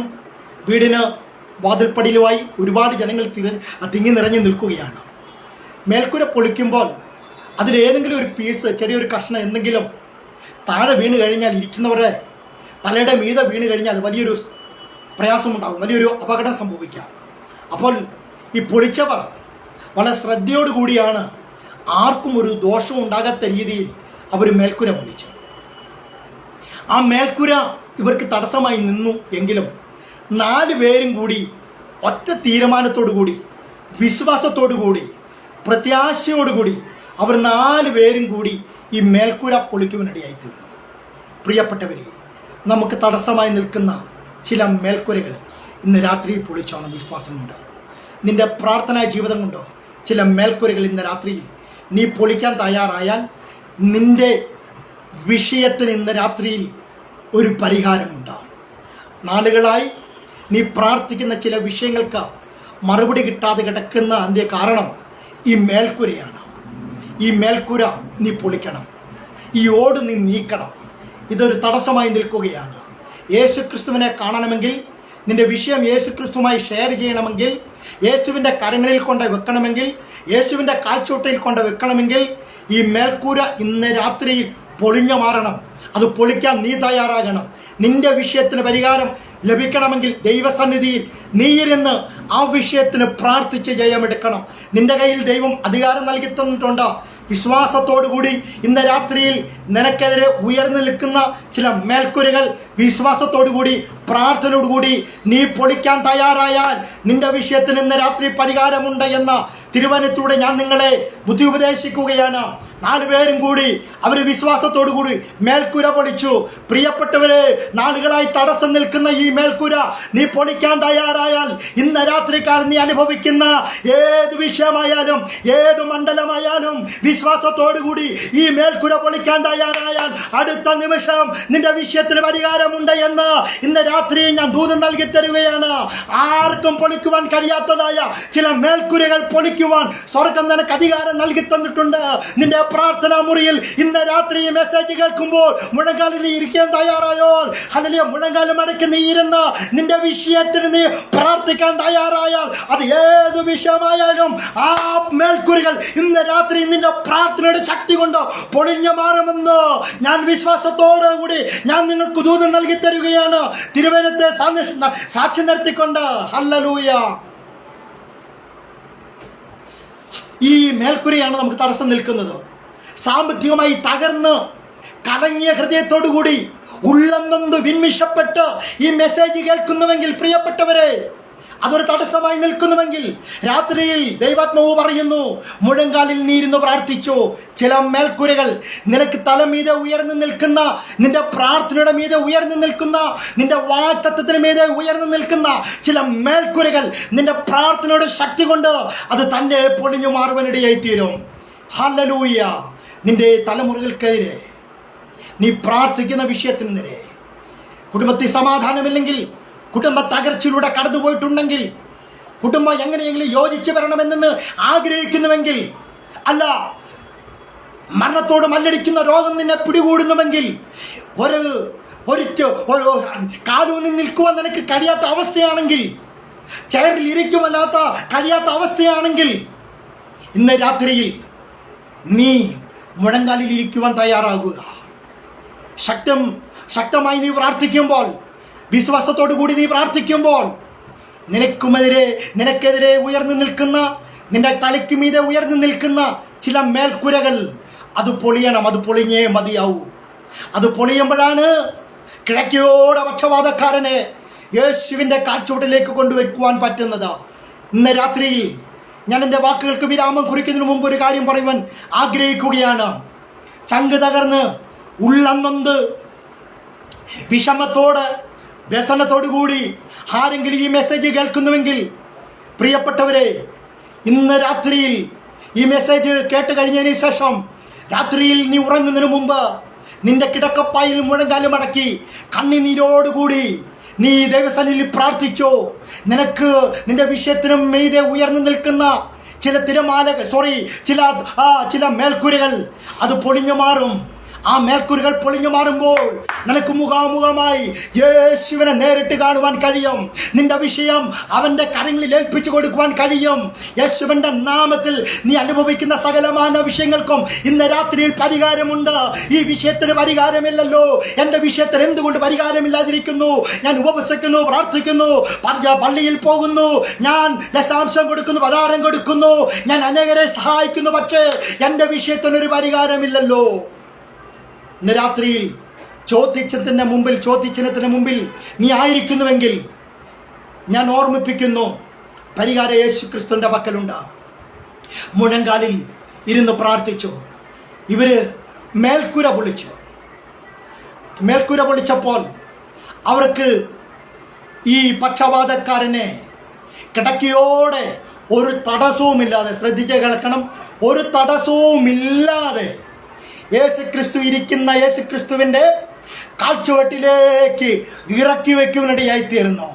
വീടിന് വാതിൽപ്പടിയിലുമായി ഒരുപാട് ജനങ്ങൾ തിങ്ങി നിറഞ്ഞു നിൽക്കുകയാണ്. മേൽക്കൂര പൊളിക്കുമ്പോൾ അതിലേതെങ്കിലും ഒരു പീസ്, ചെറിയൊരു കഷ്ണം എന്തെങ്കിലും താഴെ വീണ് കഴിഞ്ഞാൽ ഇരിക്കുന്നവരുടെ തലയുടെ മീതെ വീണ് കഴിഞ്ഞാൽ വലിയൊരു പ്രയാസമുണ്ടാകും, വലിയൊരു അപകടം സംഭവിക്കാം. അപ്പോൾ ഈ പൊളിച്ചവർ വളരെ ശ്രദ്ധയോടുകൂടിയാണ് ആർക്കും ഒരു ദോഷവും ഉണ്ടാകാത്ത രീതിയിൽ അവർ മേൽക്കുര പൊളിച്ചു. ആ മേൽക്കുര ഇവർക്ക് തടസ്സമായി നിന്നു എങ്കിലും 4 പേരും കൂടി ഒറ്റ തീരുമാനത്തോടു കൂടി, വിശ്വാസത്തോടു കൂടി, പ്രത്യാശയോടുകൂടി അവർ 4 പേരും കൂടി ഈ മേൽക്കുര പൊളിക്കുവാനിടയായിത്തീർന്നു. പ്രിയപ്പെട്ടവരെ, നമുക്ക് തടസ്സമായി നിൽക്കുന്ന ചില മേൽക്കുരകൾ ഇന്ന് രാത്രി പൊളിച്ചോണം. വിശ്വാസമുണ്ട്, നിന്റെ പ്രാർത്ഥനാ ജീവിതം കൊണ്ടോ ചില മേൽക്കുരകൾ ഇന്ന് രാത്രിയിൽ നീ പൊളിക്കാൻ തയ്യാറായാൽ നിന്റെ വിഷയത്തിന് ഇന്ന് രാത്രിയിൽ ഒരു പരിഹാരമുണ്ടാകും. നാളുകളായി നീ പ്രാർത്ഥിക്കുന്ന ചില വിഷയങ്ങൾക്ക് മറുപടി കിട്ടാതെ കിടക്കുന്ന അതിൻ്റെ കാരണം ഈ മേൽക്കുരയാണ്. ഈ മേൽക്കുര നീ പൊളിക്കണം, ഈ ഓട് നീ നീക്കണം. ഇതൊരു തടസ്സമായി നിൽക്കുകയാണ്. യേശുക്രിസ്തുവിനെ കാണണമെങ്കിൽ, നിന്റെ വിഷയം യേശുക്രിസ്തുവുമായി ഷെയർ ചെയ്യണമെങ്കിൽ, യേശുവിൻ്റെ കരങ്ങളിൽ കൊണ്ട് വെക്കണമെങ്കിൽ, യേശുവിൻ്റെ കാൽച്ചോട്ടയിൽ കൊണ്ട് വെക്കണമെങ്കിൽ ഈ മേൽക്കൂര ഇന്ന് രാത്രിയിൽ പൊളിഞ്ഞു മാറണം. അത് പൊളിക്കാൻ നീ തയ്യാറാകണം. നിന്റെ വിഷയത്തിന് പരിഹാരം ലഭിക്കണമെങ്കിൽ ദൈവസന്നിധിയിൽ നീ ഇരുന്ന് ആ വിഷയത്തിന് പ്രാർത്ഥിച്ച് ജയമെടുക്കണം. നിന്റെ കയ്യിൽ ദൈവം അധികാരം നൽകി തന്നിട്ടുണ്ട്. വിശ്വാസത്തോടുകൂടി ഇന്ന് രാത്രിയിൽ നിനക്കെതിരെ ഉയർന്നു നിൽക്കുന്ന ചില മേൽക്കുരകൾ വിശ്വാസത്തോടുകൂടി, പ്രാർത്ഥനയോടുകൂടി നീ പൊളിക്കാൻ തയ്യാറായാൽ നിന്റെ വിഷയത്തിന് ഇന്ന് രാത്രി പരിഹാരമുണ്ട് എന്ന തിരുവചനത്തിലൂടെ ഞാൻ നിങ്ങളെ ബുദ്ധി ഉപദേശിക്കുകയാണ്. 4 പേരും കൂടി അവർ വിശ്വാസത്തോടുകൂടി മേൽക്കുര പൊളിച്ചു. പ്രിയപ്പെട്ടവരെ, നാളുകളായി തടസ്സം നിൽക്കുന്ന ഈ മേൽക്കുര നീ പൊളിക്കാൻ തയ്യാറായാൽ ഇന്ന് രാത്രിക്കാലം നീ അനുഭവിക്കുന്ന ഏത് വിഷയമായാലും, ഏത് മണ്ഡലമായാലും വിശ്വാസത്തോടുകൂടി ഈ മേൽക്കുര പൊളിക്കാൻ തയ്യാറായാൽ അടുത്ത നിമിഷം നിന്റെ വിഷയത്തിന് പരിഹാരമുണ്ട് എന്ന് ഇന്ന് രാത്രി ഞാൻ ദൂതം നൽകി തരുകയാണ്. ആർക്കും പൊളിക്കുവാൻ കഴിയാത്തതായ ചില മേൽക്കുരകൾ പൊളിക്കുവാൻ സ്വർഗം നിനക്ക് അധികാരം നൽകി തന്നിട്ടുണ്ട്. നിന്റെ പ്രാർത്ഥനാ മുറിയിൽ ഇന്ന് രാത്രി ഈ മെസ്സേജ് കേൾക്കുമ്പോൾ മുഴങ്കാലിൽ നീ ഇരിക്കാൻ തയ്യാറായോ? അല്ലെങ്കിൽ മുഴങ്കാലം അടക്കി നീ ഇരുന്ന് നിന്റെ വിഷയത്തിന് നീ പ്രാർത്ഥിക്കാൻ തയ്യാറായാൽ അത് ഏത് വിഷയമായാലും ആ മേൽക്കുരകൾ ഇന്ന് രാത്രി നിന്റെ പ്രാർത്ഥനയുടെ ശക്തി കൊണ്ട് പൊളിഞ്ഞു മാറുമെന്ന് ഞാൻ വിശ്വാസത്തോടു കൂടി ഞാൻ നിങ്ങൾക്ക് ദൂതം നൽകി തരുകയാണ്. തിരുവചനത്തെ സാക്ഷി നിർത്തിക്കൊണ്ട്. ഹല്ലേലൂയ. ഈ മേൽക്കുരയാണ് നമുക്ക് തടസ്സം നിൽക്കുന്നത്. സാമ്പത്തികമായി തകർന്ന് കലങ്ങിയ ഹൃദയത്തോടുകൂടി ഉള്ളെന്നു വിന്മിഷപ്പെട്ട് ഈ മെസ്സേജ് കേൾക്കുന്നുവെങ്കിൽ, പ്രിയപ്പെട്ടവരെ, അതൊരു തടസ്സമായി നിൽക്കുന്നുവെങ്കിൽ രാത്രിയിൽ ദൈവാത്മാവ് പറയുന്നു, മുഴങ്കാലിൽ നീരുന്ന് പ്രാർത്ഥിച്ചു. ചില മേൽക്കുരകൾ നിനക്ക് തലമീതെ ഉയർന്നു നിൽക്കുന്ന, നിന്റെ പ്രാർത്ഥനയുടെ മീതെ ഉയർന്നു നിൽക്കുന്ന, നിന്റെ വാഗ്ദത്തത്തിന് മീതെ ഉയർന്നു നിൽക്കുന്ന ചില മേൽക്കുരകൾ നിന്റെ പ്രാർത്ഥനയുടെ ശക്തി കൊണ്ട് അത് തന്നെ പൊളിഞ്ഞു മാറുവാനിടയായിത്തീരും. ഹല്ലേലൂയ. നിന്റെ തലമുറകൾക്കെതിരെ, നീ പ്രാർത്ഥിക്കുന്ന വിഷയത്തിനെതിരെ, കുടുംബത്തിൽ സമാധാനമില്ലെങ്കിൽ, കുടുംബ തകർച്ചയിലൂടെ കടന്നുപോയിട്ടുണ്ടെങ്കിൽ, കുടുംബം എങ്ങനെയെങ്കിലും യോജിച്ച് വരണമെന്ന് ആഗ്രഹിക്കുന്നുവെങ്കിൽ, അല്ല മരണത്തോട് മല്ലടിക്കുന്ന രോഗം നിന്നെ പിടികൂടുന്നുവെങ്കിൽ, ഒരു കാലൂന്നി നിൽക്കുവാൻ നിനക്ക് കഴിയാത്ത അവസ്ഥയാണെങ്കിൽ, ചെയറിൽ ഇരിക്കുമല്ലാത്ത കഴിയാത്ത അവസ്ഥയാണെങ്കിൽ, ഇന്ന് രാത്രിയിൽ നീ മുഴങ്കാലിൽ ഇരിക്കുവാൻ തയ്യാറാകുക. ശക്തമായി നീ പ്രാർത്ഥിക്കുമ്പോൾ, വിശ്വാസത്തോടു കൂടി നീ പ്രാർത്ഥിക്കുമ്പോൾ, നിനക്കെതിരെ ഉയർന്നു നിൽക്കുന്ന, നിന്റെ തലയ്ക്ക് മീതെ ഉയർന്നു നിൽക്കുന്ന ചില മേൽക്കുരകൾ അത് പൊളിയണം. അത് പൊളിഞ്ഞേ മതിയാവൂ. അത് പൊളിയുമ്പോഴാണ് കിഴക്കയോടെ പക്ഷപാതക്കാരനെ യേശുവിൻ്റെ കാഴ്ചവട്ടിലേക്ക് കൊണ്ടുവയ്ക്കുവാൻ പറ്റുന്നത്. ഇന്ന് രാത്രിയിൽ ഞാൻ എൻ്റെ വാക്കുകൾക്ക് വിരാമം കുറിക്കുന്നതിന് മുമ്പ് ഒരു കാര്യം പറയുവാൻ ആഗ്രഹിക്കുകയാണ്. ചങ്ക് തകർന്ന് ഉള്ളന്നൊന്ത് വിഷമത്തോട് വ്യസനത്തോടു കൂടി ആരെങ്കിലും ഈ മെസ്സേജ് കേൾക്കുന്നുവെങ്കിൽ, പ്രിയപ്പെട്ടവരെ, ഇന്ന് രാത്രിയിൽ ഈ മെസ്സേജ് കേട്ട് കഴിഞ്ഞതിന് ശേഷം രാത്രിയിൽ നീ ഉറങ്ങുന്നതിന് മുമ്പ് നിന്റെ കിടക്കപ്പായിൽ മുഴങ്കാലും മടക്കി കണ്ണുനീരോടുകൂടി നീ ദൈവസന്നിധിയിൽ പ്രാർത്ഥിച്ചോ. നിനക്ക് നിന്റെ വിഷയത്തിനും മീതെ ഉയർന്നു നിൽക്കുന്ന ചില തിരമാലകൾ ചില മേൽക്കുരകൾ അത് പൊളിഞ്ഞു മാറും. ആ മേൽക്കുരുകൾ പൊളിഞ്ഞു മാറുമ്പോൾ നിനക്ക് മുഖാമുഖമായി യേശുവിനെ നേരിട്ട് കാണുവാൻ കഴിയും. നിന്റെ വിഷയം അവൻ്റെ കരങ്ങളിൽ ഏൽപ്പിച്ചു കൊടുക്കുവാൻ കഴിയും. യേശുവിൻ്റെ നാമത്തിൽ നീ അനുഭവിക്കുന്ന സകലമായ വിഷയങ്ങൾക്കും ഇന്ന് രാത്രിയിൽ പരിഹാരമുണ്ട്. ഈ വിഷയത്തിന് പരിഹാരമില്ലല്ലോ, എൻ്റെ വിഷയത്തിന് എന്തുകൊണ്ട് പരിഹാരമില്ലാതിരിക്കുന്നു? ഞാൻ ഉപവസിക്കുന്നു, പ്രാർത്ഥിക്കുന്നു, പള്ളിയിൽ പോകുന്നു, ഞാൻ ദശാംശം കൊടുക്കുന്നു, പതാരം കൊടുക്കുന്നു, ഞാൻ അനേകരെ സഹായിക്കുന്നു, പക്ഷേ എൻ്റെ വിഷയത്തിനൊരു പരിഹാരമില്ലല്ലോ. ഇന്ന് രാത്രിയിൽ ചോദ്യചിഹ്നത്തിന് മുമ്പിൽ നീ ആയിരിക്കുന്നുവെങ്കിൽ ഞാൻ ഓർമ്മിപ്പിക്കുന്നു, പരിഹാരം യേശുക്രിസ്തുവിൻ്റെ പക്കലുണ്ട്. മുഴങ്കാലിൽ ഇരുന്ന് പ്രാർത്ഥിച്ചു. ഇവര് മേൽക്കുര പൊളിച്ചപ്പോൾ അവർക്ക് ഈ പക്ഷപാതക്കാരനെ കിടക്കയോടെ ഒരു തടസ്സവുമില്ലാതെ, ശ്രദ്ധിച്ച് കേൾക്കണം, ഒരു തടസ്സവുമില്ലാതെ യേശുക്രിസ്തുവിൻ്റെ കാഴ്ചവട്ടിലേക്ക് ഇറക്കി വയ്ക്കുവാനിടയായിത്തീരുന്നു.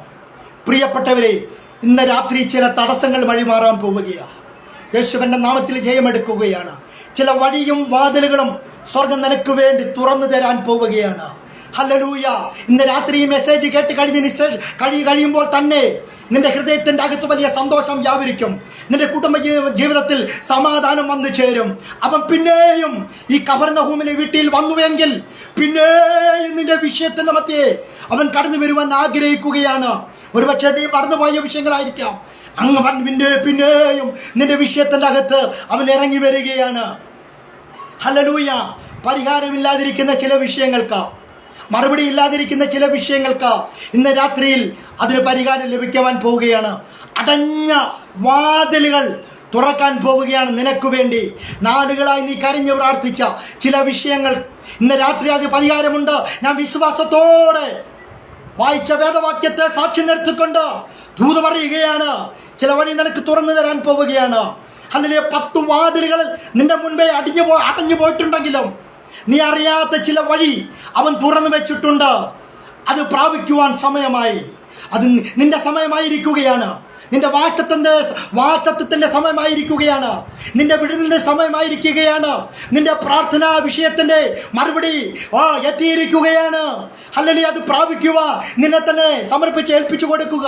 പ്രിയപ്പെട്ടവരെ, ഇന്ന് രാത്രി ചില തടസ്സങ്ങൾ വഴിമാറാൻ പോവുകയാണ്. യേശുവിൻ്റെ നാമത്തിൽ ജയമെടുക്കുകയാണ്. ചില വഴിയും വാതിലുകളും സ്വർഗം നിനക്ക് വേണ്ടി തുറന്നു തരാൻ പോവുകയാണ്. ഹല്ലേലൂയ. ഇന്ന് രാത്രി ഈ മെസ്സേജ് കേട്ട് കഴിയുമ്പോൾ തന്നെ നിന്റെ ഹൃദയത്തിൻ്റെ അകത്ത് വലിയ സന്തോഷം വ്യാപരിക്കും. നിന്റെ കുടുംബ ജീവിതത്തിൽ സമാധാനം വന്നു ചേരും. അവൻ പിന്നെയും ഈ കഫർന്നഹൂമിലെ വീട്ടിൽ വന്നുവെങ്കിൽ പിന്നെയും നിന്റെ വിഷയത്തിൻ്റെ മധ്യേ അവൻ കടന്നു വരുവാൻ ആഗ്രഹിക്കുകയാണ്. ഒരുപക്ഷെ നീ മറന്നുപോയ വിഷയങ്ങളായിരിക്കാം. പിന്നെയും നിന്റെ വിഷയത്തിൻ്റെ അകത്ത് അവൻ ഇറങ്ങി വരികയാണ്. ഹല്ലേലൂയ. പരിഹാരമില്ലാതിരിക്കുന്ന ചില വിഷയങ്ങൾക്ക്, മറുപടി ഇല്ലാതിരിക്കുന്ന ചില വിഷയങ്ങൾക്ക് ഇന്ന് രാത്രിയിൽ അതിന് പരിഹാരം ലഭിക്കുവാൻ പോവുകയാണ്. അടഞ്ഞ വാതിലുകൾ തുറക്കാൻ പോവുകയാണ് നിനക്ക് വേണ്ടി. നാളുകളായി നീ കരഞ്ഞു പ്രാർത്ഥിച്ച ചില വിഷയങ്ങൾ ഇന്ന് രാത്രി അത് പരിഹാരമുണ്ട്. ഞാൻ വിശ്വാസത്തോടെ വായിച്ച വേദവാക്യത്തെ സാക്ഷി നിർത്തിക്കൊണ്ട് ദൂത് പറയുകയാണ്. ചില വഴി നിനക്ക് തുറന്നു തരാൻ പോവുകയാണ്. അല്ലെങ്കിൽ 10 വാതിലുകൾ നിന്റെ മുൻപേ അടഞ്ഞു പോയിട്ടുണ്ടെങ്കിലും നീ അറിയാത്ത ചില വഴി അവൻ തുറന്നു വെച്ചിട്ടുണ്ട്. അത് പ്രാപിക്കുവാൻ സമയമായി. അത് നിന്റെ സമയമായിരിക്കുകയാണ്. നിന്റെ വാക്തത്വത്തിന്റെ സമയമായിരിക്കുകയാണ്. നിന്റെ വിടുതലിന്റെ സമയമായിരിക്കുകയാണ്. നിന്റെ പ്രാർത്ഥനാ വിഷയത്തിന്റെ മറുപടി എത്തിയിരിക്കുകയാണ്. ഹല്ലേലൂയ. അത് പ്രാപിക്കുക, നിന്നെ തന്നെ സമർപ്പിച്ച് ഏൽപ്പിച്ചു കൊടുക്കുക.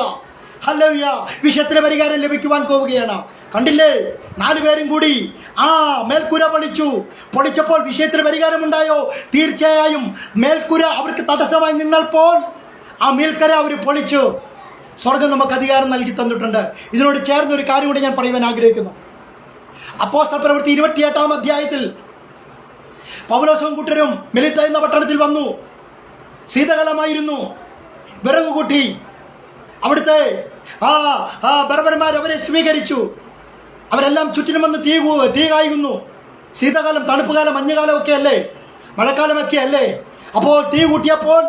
ഹല്ലേലൂയ. വിഷയത്തിന് പരിഹാരം ലഭിക്കുവാൻ പോവുകയാണ്. കണ്ടില്ലേ, 4 പേരും കൂടി ആ മേൽക്കുര പൊളിച്ചപ്പോൾ വിഷയത്തിന് പരിഹാരമുണ്ടായോ? തീർച്ചയായും. മേൽക്കുര അവർക്ക് തടസ്സമായി നിന്നപ്പോൾ ആ മേൽക്കര അവർ പൊളിച്ചു. സ്വർഗം നമുക്ക് അധികാരം നൽകി തന്നിട്ടുണ്ട്. ഇതിനോട് ചേർന്നൊരു കാര്യം കൂടി ഞാൻ പറയുവാൻ ആഗ്രഹിക്കുന്നു. അപ്പോസ്തല പ്രവൃത്തി 28-ാം അധ്യായത്തിൽ പൗലോസും കൂട്ടരും മെലിത്ത എന്ന പട്ടണത്തിൽ വന്നു. ശീതകാലമായിരുന്നു. വിറക് കൂട്ടി അവിടുത്തെ ബർബർമാർ അവരെ സ്വീകരിച്ചു. അവരെല്ലാം ചുറ്റിനും വന്ന് തീ കായുന്നു. ശീതകാലം, തണുപ്പുകാലം, മഞ്ഞുകാലമൊക്കെ അല്ലേ, മഴക്കാലമൊക്കെ അല്ലേ. അപ്പോൾ തീ കൂട്ടിയപ്പോൾ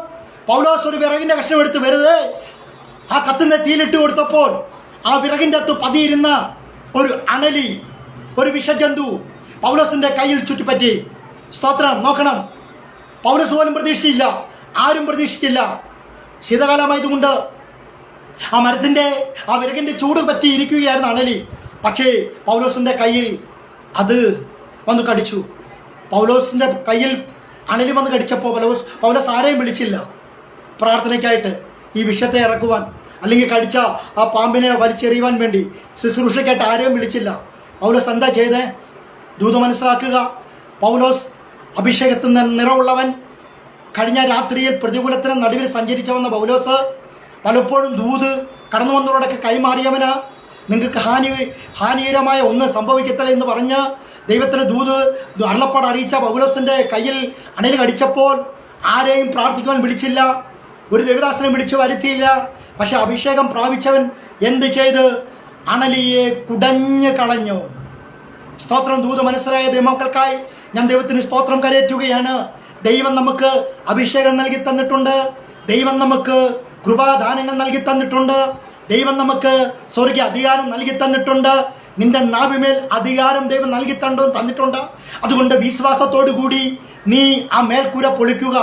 പൗലോസ് ഒരു വിറകിൻ്റെ കഷ്ണം എടുത്ത് വെറുതെ ആ കത്തുന്ന തീയിലിട്ട് കൊടുത്തപ്പോൾ ആ വിറകിൻ്റെ അകത്ത് പതിയിരുന്ന ഒരു അണലി, ഒരു വിഷജന്തു പൗലോസിൻ്റെ കയ്യിൽ ചുറ്റിപ്പറ്റി. സ്തോത്രം. നോക്കണം, പൗലോസ് പോലും പ്രതീക്ഷിച്ചില്ല, ആരും പ്രതീക്ഷിച്ചില്ല. ശീതകാലമായതുകൊണ്ട് ആ വിറകിൻ്റെ ചൂട് പറ്റി ഇരിക്കുകയായിരുന്നു അണലി. പക്ഷേ പൗലോസിൻ്റെ കയ്യിൽ അത് വന്ന് കടിച്ചു. പൗലോസിൻ്റെ കയ്യിൽ അണലി വന്ന് കടിച്ചപ്പോൾ പൗലോസ് ആരെയും വിളിച്ചില്ല പ്രാർത്ഥനയ്ക്കായിട്ട് ഈ വിഷയത്തെ ഇറക്കുവാൻ, അല്ലെങ്കിൽ കടിച്ച ആ പാമ്പിനെ വലിച്ചെറിയുവാൻ വേണ്ടി ശുശ്രൂഷയ്ക്കായിട്ട് ആരെയും വിളിച്ചില്ല. പൗലോസ് എന്താ ചെയ്തേ? ദൂത് മനസ്സിലാക്കുക. പൗലോസ് അഭിഷേകത്തിന് നിറവുള്ളവൻ. കഴിഞ്ഞ രാത്രിയിൽ പ്രതികൂലത്തിന് നടുവിൽ സഞ്ചരിച്ചു വന്ന പൗലോസ് പലപ്പോഴും ദൂത് കടന്നു വന്നവരോടൊക്കെ കൈമാറിയവന്. നിങ്ങൾക്ക് ഹാനികരമായ ഒന്നും സംഭവിക്കത്തില്ല എന്ന് പറഞ്ഞ് ദൈവത്തിന് ദൂത് അരുളപ്പാട് അറിയിച്ച പൗലോസിൻ്റെ കയ്യിൽ അണയിൽ കടിച്ചപ്പോൾ ആരെയും പ്രാർത്ഥിക്കുവാൻ വിളിച്ചില്ല, ഒരു ദേവദാസനെ വിളിച്ചു വരുത്തിയില്ല. പക്ഷെ അഭിഷേകം പ്രാപിച്ചവൻ എന്ത് ചെയ്ത്? അണലിയെ കുടഞ്ഞു കളഞ്ഞു. സ്തോത്രം. ദൂത് മനസ്സിലായ ദൈവമക്കൾക്കായി ഞാൻ ദൈവത്തിന് സ്തോത്രം കരയറ്റുകയാണ്. ദൈവം നമുക്ക് അഭിഷേകം നൽകി തന്നിട്ടുണ്ട്. ദൈവം നമുക്ക് കൃപാദാനങ്ങൾ നൽകി തന്നിട്ടുണ്ട്. ദൈവം നമുക്ക് സ്വർഗീയ അധികാരം നൽകി തന്നിട്ടുണ്ട്. നിന്റെ നാവിമേൽ അധികാരം ദൈവം നൽകി തന്നിട്ടുണ്ട്. അതുകൊണ്ട് വിശ്വാസത്തോടു കൂടി നീ ആ മേൽക്കൂര പൊളിക്കുക.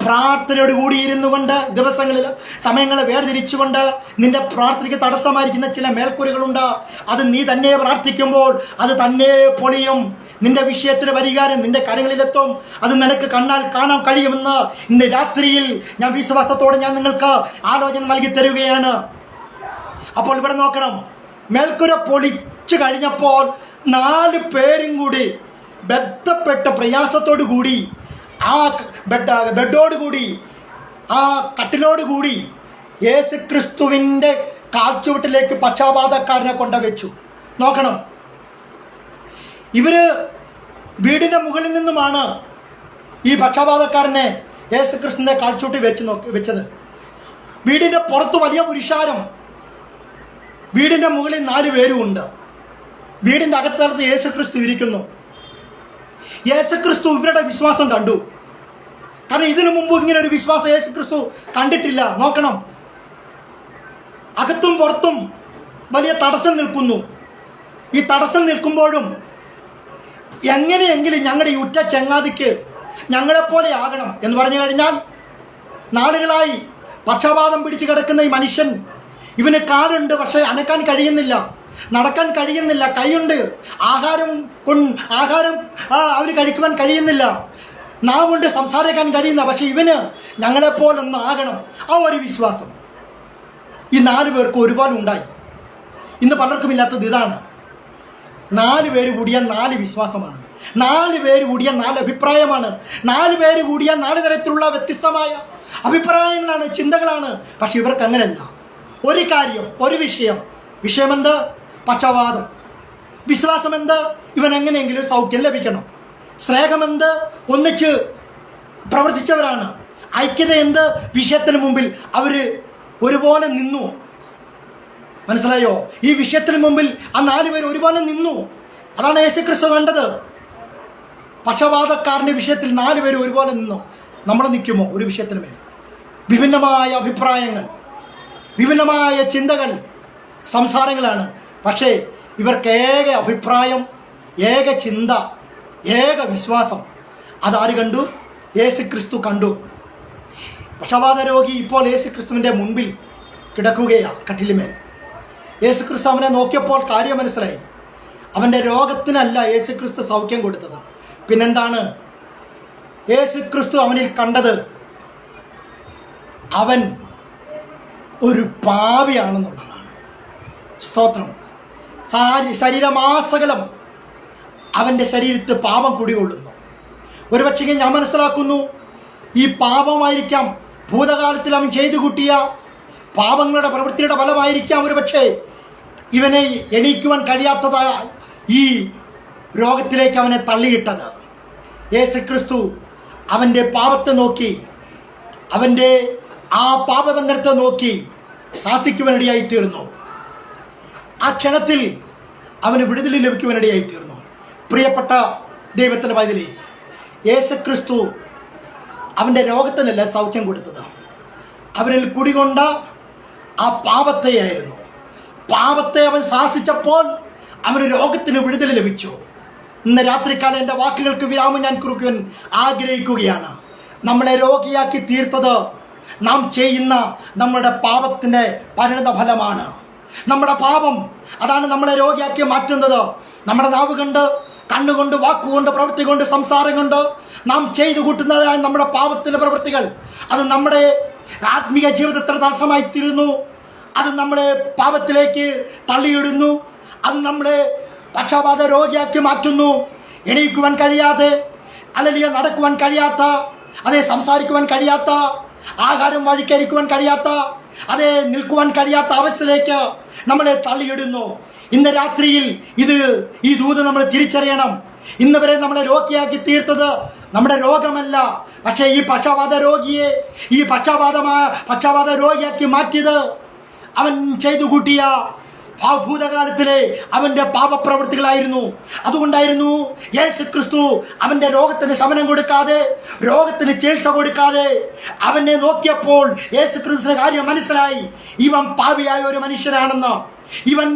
പ്രാർത്ഥനയോട് കൂടി ഇരുന്നു കൊണ്ട് ദിവസങ്ങളിൽ സമയങ്ങളെ വേർതിരിച്ചുകൊണ്ട് നിന്റെ പ്രാർത്ഥനയ്ക്ക് തടസ്സമായിരിക്കുന്ന ചില മേൽക്കൂരകളുണ്ട്. അത് നീ തന്നെ പ്രാർത്ഥിക്കുമ്പോൾ അത് തന്നെ പൊളിയും. നിന്റെ വിഷയത്തിന് പരിഹാരം നിന്റെ കരങ്ങളിലെത്തും. അത് നിനക്ക് കണ്ണാൽ കാണാൻ കഴിയുമെന്ന് ഇന്ന് രാത്രിയിൽ ഞാൻ വിശ്വാസത്തോടെ ഞാൻ നിങ്ങൾക്ക് ആലോചന നൽകി തരുകയാണ്. അപ്പോൾ ഇവിടെ നോക്കണം, മേൽക്കുര പൊളിച്ചു കഴിഞ്ഞപ്പോൾ 4 പേരും കൂടി ബന്ധപ്പെട്ട പ്രയാസത്തോടു കൂടി ആ ബെഡോടുകൂടി ആ കട്ടിലോടുകൂടി യേശുക്രിസ്തുവിൻ്റെ കാൽച്ചുവട്ടിലേക്ക് പക്ഷാപാതക്കാരനെ കൊണ്ടുവച്ചു. നോക്കണം, ഇവര് വീടിൻ്റെ മുകളിൽ നിന്നുമാണ് ഈ പക്ഷാപാതക്കാരനെ യേശുക്രിസ്തുവിൻ്റെ കാൽച്ചുവട്ടി വെച്ചത്. വീടിൻ്റെ പുറത്ത് വലിയ പുരുഷാരം, വീടിൻ്റെ മുകളിൽ 4 പേരും ഉണ്ട്. വീടിൻ്റെ അകത്തളത്ത് യേശുക്രിസ്തു ഇരിക്കുന്നു. യേശുക്രിസ്തു ഇവരുടെ വിശ്വാസം കണ്ടു. കാരണം ഇതിനു മുമ്പ് ഇങ്ങനെ ഒരു വിശ്വാസം യേശുക്രിസ്തു കണ്ടിട്ടില്ല. നോക്കണം, അകത്തും പുറത്തും വലിയ തടസ്സം നിൽക്കുന്നു. ഈ തടസ്സം നിൽക്കുമ്പോഴും എങ്ങനെയെങ്കിലും ഞങ്ങളുടെ ഈ ഉറ്റ ചങ്ങാതിക്ക് ഞങ്ങളെപ്പോലെ ആകണം എന്ന് പറഞ്ഞു കഴിഞ്ഞാൽ, നാളുകളായി പക്ഷപാതം പിടിച്ചു കിടക്കുന്ന ഈ മനുഷ്യൻ, ഇവന് കാലുണ്ട് പക്ഷെ അനക്കാൻ കഴിയുന്നില്ല, നടക്കാൻ കഴിയുന്നില്ല, കൈയുണ്ട്, ആഹാരം അവന് കഴിക്കുവാൻ കഴിയുന്നില്ല, നാവുകൊണ്ട് സംസാരിക്കാൻ കഴിയുന്ന, പക്ഷെ ഇവന് ഞങ്ങളെപ്പോലൊന്ന് ആകണം. ആ ഒരു വിശ്വാസം ഈ 4 പേർക്ക് ഒരുപാട് ഉണ്ടായി. ഇന്ന് പലർക്കും ഇല്ലാത്തത് ഇതാണ്. 4 പേര് കൂടിയ 4 വിശ്വാസമാണ്. 4 പേര് കൂടിയ 4 അഭിപ്രായമാണ്. 4 പേര് കൂടിയ 4 തരത്തിലുള്ള വ്യത്യസ്തമായ അഭിപ്രായങ്ങളാണ്, ചിന്തകളാണ്. പക്ഷെ ഇവർക്ക് അങ്ങനെയല്ല. ഒരു കാര്യം, ഒരു വിഷയമെന്ത്? പക്ഷപാതം. വിശ്വാസമെന്ത്? ഇവൻ എങ്ങനെയെങ്കിലും സൗഖ്യം ലഭിക്കണം. സ്നേഹമെന്ത്? ഒന്നിച്ച് പ്രവർത്തിച്ചവരാണ്. ഐക്യത എന്ത്? വിഷയത്തിന് മുമ്പിൽ അവര് ഒരുപോലെ നിന്നു. മനസ്സിലായോ? ഈ വിഷയത്തിന് മുമ്പിൽ ആ 4 പേര് ഒരുപോലെ നിന്നു. അതാണ് യേശുക്രിസ്തു കണ്ടത്. പക്ഷപാതക്കാരൻ്റെ വിഷയത്തിൽ 4 പേര് ഒരുപോലെ നിന്നു. നമ്മൾ നിൽക്കുമോ ഒരു വിഷയത്തിന് മേൽ? വിഭിന്നമായ അഭിപ്രായങ്ങൾ, വിഭിന്നമായ ചിന്തകൾ, സംസാരങ്ങളാണ്. പക്ഷേ ഇവർക്ക് ഏക അഭിപ്രായം, ഏക ചിന്ത, ഏക വിശ്വാസം. അതാര് കണ്ടു? യേശുക്രിസ്തു കണ്ടു. പക്ഷപാത രോഗി ഇപ്പോൾ യേശുക്രിസ്തുവിൻ്റെ മുൻപിൽ കിടക്കുകയാണ് കട്ടിലുമേൽ. യേശുക്രിസ്തു അവനെ നോക്കിയപ്പോൾ കാര്യം മനസ്സിലായി. അവൻ്റെ രോഗത്തിനല്ല യേശുക്രിസ്തു സൗഖ്യം കൊടുത്തത്. പിന്നെന്താണ് യേശുക്രിസ്തു അവനിൽ കണ്ടത്? അവൻ ഒരു പാപിയാണെന്നുള്ളതാണ്. സ്തോത്രം. ശരീരമാസകലം അവൻ്റെ ശരീരത്തിൽ പാപം കുടികൊള്ളുന്നു. ഒരുപക്ഷെ ഞാൻ മനസ്സിലാക്കുന്നു, ഈ പാപമായിരിക്കാം ഭൂതകാലത്തിൽ അവൻ ചെയ്തു കൂട്ടിയ പാപങ്ങളുടെ പ്രവൃത്തിയുടെ ഫലമായിരിക്കാം ഒരുപക്ഷെ ഇവനെ എണീക്കുവാൻ കഴിയാത്തതായ ഈ രോഗത്തിലേക്ക് അവനെ തള്ളിയിട്ടത്. യേശുക്രിസ്തു അവൻ്റെ പാപത്തെ നോക്കി, അവൻ്റെ ആ പാപബന്ധനത്തെ നോക്കി ശാസിക്കുവാനിടയായിത്തീർന്നു. ആ ക്ഷണത്തിൽ അവന് വിടുതൽ ലഭിക്കുവാനിടയായിത്തീർന്നു. പ്രിയപ്പെട്ട ദൈവത്തിൻ്റെ പൈതലേ, യേശുക്രിസ്തു അവൻ്റെ രോഗത്തിനല്ല സൗഖ്യം കൊടുത്തത്. അവനിൽ കുടികൊണ്ട ആ പാപത്തെയായിരുന്നു. പാപത്തെ അവൻ ശാസിച്ചപ്പോൾ അവന് രോഗത്തിന് വിടുതൽ ലഭിച്ചു. ഇന്ന് രാത്രിക്കാലം എൻ്റെ വാക്കുകൾക്ക് വിരാമം ഞാൻ കുറിക്കുവാൻ ആഗ്രഹിക്കുകയാണ്. നമ്മളെ രോഗിയാക്കി തീർത്തത് നാം ചെയ്യുന്ന നമ്മുടെ പാപത്തിൻ്റെ പരിണത ഫലമാണ്. നമ്മുടെ പാപം അതാണ് നമ്മളെ രോഗിയാക്കി മാറ്റുന്നത്. നമ്മുടെ നാവ് കൊണ്ട്, കണ്ണുകൊണ്ട്, വാക്കുകൊണ്ട്, പ്രവൃത്തി കൊണ്ട്, സംസാരം കൊണ്ട് നാം ചെയ്തു കൂട്ടുന്നതായ നമ്മുടെ പാപത്തിൻ്റെ പ്രവൃത്തികൾ അത് നമ്മുടെ ആത്മീയ ജീവിതത്തിന് തടസ്സമായി തീരുന്നു. അത് നമ്മളെ പാപത്തിലേക്ക് തള്ളിയിടുന്നു. അത് നമ്മളെ പക്ഷപാത രോഗിയാക്കി മാറ്റുന്നു. എണീക്കുവാൻ കഴിയാതെ, അല്ലെങ്കിൽ നടക്കുവാൻ കഴിയാത്ത, അതേ സംസാരിക്കുവാൻ കഴിയാത്ത, ആഹാരം വഴിക്കരിക്കുവാൻ കഴിയാത്ത, അതേ നിൽക്കുവാൻ കഴിയാത്ത അവസ്ഥയിലേക്ക് നമ്മളെ തള്ളിയിടുന്നു. ഇന്ന് രാത്രിയിൽ ഈ ദൂത് നമ്മൾ തിരിച്ചറിയണം. ഇന്ന് വരെ നമ്മളെ രോഗിയാക്കി തീർത്തത് നമ്മുടെ രോഗമല്ല, പക്ഷേ ഈ പക്ഷാപാത രോഗിയെ, ഈ പക്ഷാപാത രോഗിയാക്കി മാറ്റിയത് അവൻ ചെയ്തു കൂട്ടിയ ഭൂതകാലത്തിലെ അവന്റെ പാപപ്രവൃത്തികളായിരുന്നു. അതുകൊണ്ടായിരുന്നു യേശു ക്രിസ്തു അവന്റെ രോഗത്തിന് ശമനം കൊടുക്കാതെ, രോഗത്തിന് ചികിത്സ കൊടുക്കാതെ അവനെ നോക്കിയപ്പോൾ യേശു ക്രിസ്തുവിന്റെ കാര്യം മനസ്സിലായി. ഇവൻ പാപിയായ ഒരു മനുഷ്യനാണെന്ന്, ഇവൻ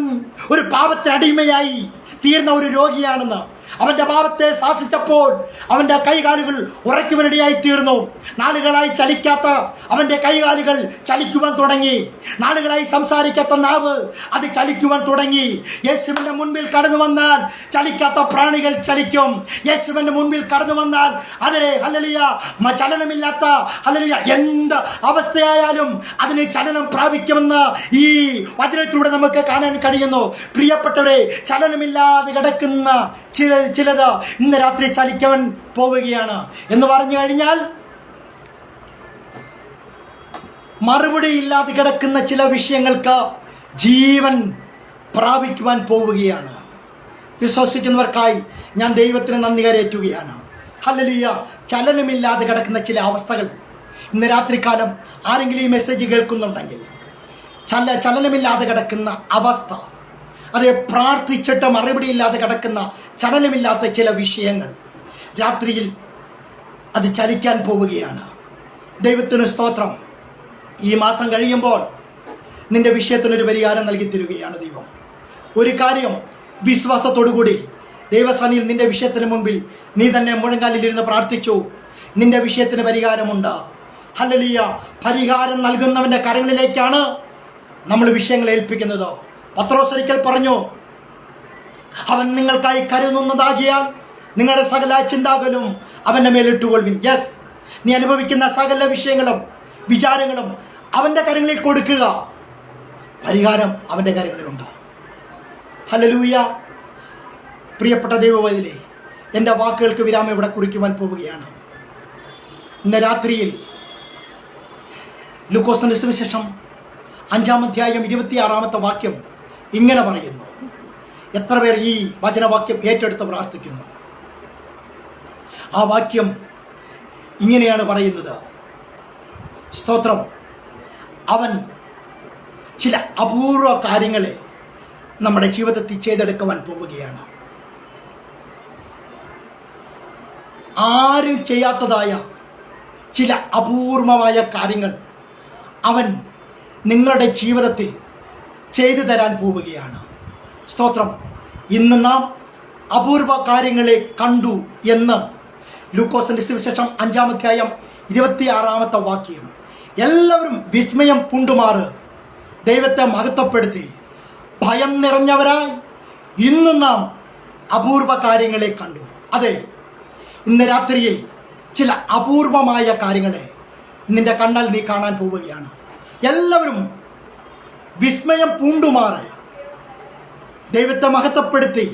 ഒരു പാപത്തിന് അടിമയായി തീർന്ന ഒരു രോഗിയാണെന്ന്. അവന്റെ പാപത്തെ ശാസിച്ചപ്പോൾ അവന്റെ കൈകാലുകൾ ഉറയ്ക്കുവാനിടയായി തീർന്നു. നാളുകളായി ചലിക്കാത്ത അവന്റെ കൈകാലുകൾ ചലിക്കുവാൻ തുടങ്ങി. നാളുകളായി സംസാരിക്കാത്ത നാവ് അത് ചലിക്കുവാൻ തുടങ്ങി. യേശുവിന്റെ മുൻപിൽ കടന്നു വന്നാൽ ചലിക്കാത്ത പ്രാണികൾ ചലിക്കും. യേശുവിന്റെ മുൻപിൽ കടന്നു വന്നാൽ അതിനെ ഹല്ലേലൂയ ചലനമില്ലാത്ത ഹല്ലേലൂയ എന്ത് അവസ്ഥയായാലും അതിന് ചലനം പ്രാപിക്കുമെന്ന് ഈ വചനത്തിലൂടെ നമുക്ക് കാണാൻ കഴിയുന്നു. പ്രിയപ്പെട്ടവരെ, ചലനമില്ലാതെ കിടക്കുന്ന ചിലത് ഇന്ന് രാത്രി ചലിക്കാൻ പോവുകയാണ് എന്ന് പറഞ്ഞു കഴിഞ്ഞാൽ, മറുപടി ഇല്ലാതെ കിടക്കുന്ന ചില വിഷയങ്ങൾക്ക് ജീവൻ പ്രാപിക്കുവാൻ പോവുകയാണ്. വിശ്വസിക്കുന്നവർക്കായി ഞാൻ ദൈവത്തിന് നന്ദി കരയേറ്റുകയാണ്. ഹല്ലേലൂയ. ചലനമില്ലാതെ കിടക്കുന്ന ചില അവസ്ഥകൾ ഇന്ന് രാത്രികാലം ആരെങ്കിലും ഈ മെസ്സേജ് കേൾക്കുന്നുണ്ടെങ്കിൽ, ചലനമില്ലാതെ കിടക്കുന്ന അവസ്ഥ, അത് പ്രാർത്ഥിച്ചിട്ട് മറുപടിയില്ലാതെ കിടക്കുന്ന ചലനമില്ലാത്ത ചില വിഷയങ്ങൾ രാത്രിയിൽ അത് ചലിക്കാൻ പോവുകയാണ്. ദൈവത്തിന് സ്തോത്രം. ഈ മാസം കഴിയുമ്പോൾ നിന്റെ വിഷയത്തിനൊരു പരിഹാരം നൽകി തരികയാണ് ദൈവം. ഒരു കാര്യം വിശ്വാസത്തോടുകൂടി ദൈവസന്നിധിയിൽ നിന്റെ വിഷയത്തിന് മുൻപിൽ നീ തന്നെ മുഴങ്കാലിലിരുന്ന് പ്രാർത്ഥിച്ചു. നിന്റെ വിഷയത്തിന് പരിഹാരമുണ്ട്. ഹല്ലേലൂയ. പരിഹാരം നൽകുന്നവന്റെ കരങ്ങളിലേക്കാണ് നമ്മൾ വിഷയങ്ങൾ ഏൽപ്പിക്കുന്നത്. പത്രോസ് ഒരിക്കൽ പറഞ്ഞു, അവൻ നിങ്ങൾക്കായി കരുതുന്നതാകിയാൽ നിങ്ങളുടെ സകല ചിന്താകുലും അവൻ്റെ മേലിട്ടുകൊള്ളുവിൻ. യെസ്, നീ അനുഭവിക്കുന്ന സകല വിഷയങ്ങളും വിചാരങ്ങളും അവൻ്റെ കരങ്ങളിൽ കൊടുക്കുക. പരിഹാരം അവൻ്റെ കരങ്ങളിലുണ്ട്. ഹല്ലേലൂയ. പ്രിയപ്പെട്ട ദൈവവൈതലേ, എൻ്റെ വാക്കുകൾക്ക് വിരാമം ഇവിടെ കുറിക്കുവാൻ പോവുകയാണ്. ഇന്ന് രാത്രിയിൽ ലൂക്കോസിന്റെ സുവിശേഷം 5-ാം അധ്യായം 26-ാമത്തെ വാക്യം ഇങ്ങനെ പറയുന്നു. എത്ര പേർ ഈ വചനവാക്യം ഏറ്റെടുത്ത് പ്രാർത്ഥിക്കുന്നു? ആ വാക്യം ഇങ്ങനെയാണ് പറയുന്നത്. സ്തോത്രം. അവൻ ചില അപൂർവ കാര്യങ്ങളെ നമ്മുടെ ജീവിതത്തിൽ ചെയ്തെടുക്കുവാൻ പോവുകയാണ്. ആരും ചെയ്യാത്തതായ ചില അപൂർവമായ കാര്യങ്ങൾ അവൻ നിങ്ങളുടെ ജീവിതത്തിൽ ചെയ്തു തരാൻ പോവുകയാണ്. സ്തോത്രം. ഇന്ന് നാം അപൂർവ കാര്യങ്ങളെ കണ്ടു എന്ന് ലൂക്കോസിന്റെ സുവിശേഷം 5-ാം അധ്യായം 26-ാമത്തെ വാക്യം. എല്ലാവരും വിസ്മയം പൂണ്ടുമാറ് ദൈവത്തെ മഹത്വപ്പെടുത്തി ഭയം നിറഞ്ഞവരായി ഇന്നും നാം അപൂർവ കാര്യങ്ങളെ കണ്ടു. അതെ, ഇന്ന് രാത്രിയിൽ ചില അപൂർവമായ കാര്യങ്ങളെ നിന്റെ കണ്ണാൽ നീ കാണാൻ പോവുകയാണ്. എല്ലാവരും വിസ്മയം പൂണ്ടുമാറി ദൈവത്തെ മഹത്വപ്പെടുത്തി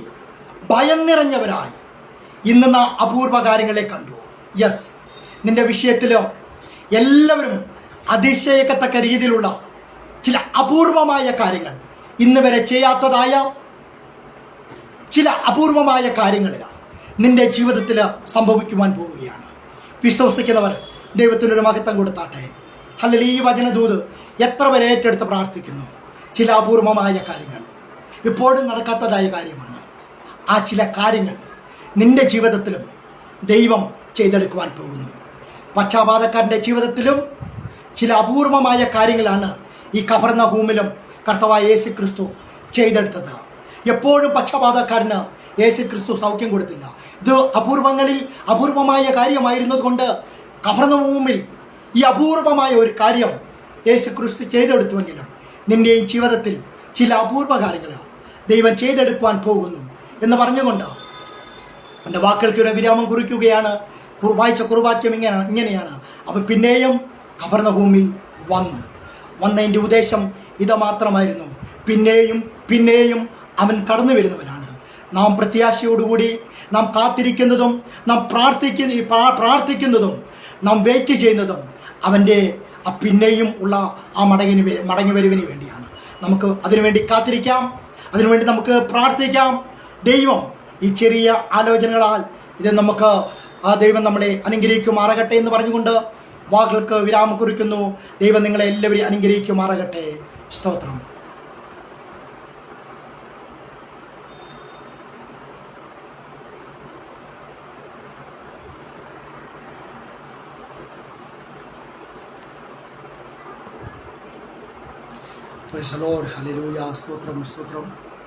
ഭയം നിറഞ്ഞവരായി ഇന്ന് നാം അപൂർവ കാര്യങ്ങളെ കണ്ടു. യെസ്, നിന്റെ വിഷയത്തിലോ എല്ലാവരും അതിശയിക്കത്തക്ക രീതിയിലുള്ള ചില അപൂർവമായ കാര്യങ്ങൾ, ഇന്ന് വരെ ചെയ്യാത്തതായ ചില അപൂർവമായ കാര്യങ്ങൾ നിന്റെ ജീവിതത്തിൽ സംഭവിക്കുവാൻ പോവുകയാണ്. വിശ്വസിക്കുന്നവർ ദൈവത്തിനൊരു മഹത്വം കൊടുത്താട്ടെ. അല്ലെങ്കിൽ ഈ വചനദൂത് എത്ര പേരെ ഏറ്റെടുത്ത് പ്രാർത്ഥിക്കുന്നു? ചില അപൂർവമായ കാര്യങ്ങൾ, ഇപ്പോഴും നടക്കാത്തതായ കാര്യമാണ്. ആ ചില കാര്യങ്ങൾ നിന്റെ ജീവിതത്തിലും ദൈവം ചെയ്തെടുക്കുവാൻ പോകുന്നു. പക്ഷാപാതക്കാരൻ്റെ ജീവിതത്തിലും ചില അപൂർവമായ കാര്യങ്ങളാണ് ഈ കഫർന്നഹൂമിലും കർത്താവായ യേശു ക്രിസ്തു ചെയ്തെടുത്തത്. എപ്പോഴും പക്ഷപാതക്കാരന് യേശു ക്രിസ്തു സൗഖ്യം കൊടുത്തില്ല. ഇത് അപൂർവമായ കാര്യമായിരുന്നത് കൊണ്ട് കഫർന്നഹൂമിൽ ഈ അപൂർവമായ ഒരു കാര്യം യേശു ക്രിസ്തു ചെയ്തെടുത്തുവെങ്കിലും നിന്റെയും ജീവിതത്തിൽ ചില അപൂർവ കാര്യങ്ങൾ ദൈവം ചെയ്തെടുക്കുവാൻ പോകുന്നു എന്ന് പറഞ്ഞുകൊണ്ട് എൻ്റെ വാക്കുകൾക്കിടെ വിരാമം കുറിക്കുകയാണ്. വായിച്ച കുറുവാക്യം ഇങ്ങനെയാണ്. അവൻ പിന്നെയും കഫർന്നഹൂമിൽ വന്നതിൻ്റെ ഉദ്ദേശം ഇത് മാത്രമായിരുന്നു. പിന്നെയും അവൻ കടന്നു വരുന്നവനാണ്. നാം പ്രത്യാശയോടുകൂടി നാം കാത്തിരിക്കുന്നതും നാം പ്രാർത്ഥിക്കുന്നതും നാം വെയിറ്റ് ചെയ്യുന്നതും അവൻ്റെ ആ പിന്നെയും ഉള്ള ആ മടങ്ങി വരവിന് വേണ്ടിയാണ്. നമുക്ക് അതിനുവേണ്ടി കാത്തിരിക്കാം, അതിനുവേണ്ടി നമുക്ക് പ്രാർത്ഥിക്കാം. ദൈവം ഈ ചെറിയ ആലോചനകളാൽ ഇത് നമുക്ക് ആ ദൈവം നമ്മളെ അനുഗ്രഹിക്കുമാറാകട്ടെ എന്ന് പറഞ്ഞുകൊണ്ട് വാക്കുകൾക്ക് വിരാമം കുറിക്കുന്നു. ദൈവം നിങ്ങളെ എല്ലാവരെയും അനുഗ്രഹിക്കുമാറാകട്ടെ. സ്തോത്രം. Praise the Lord. Hallelujah. സ്തോത്രം.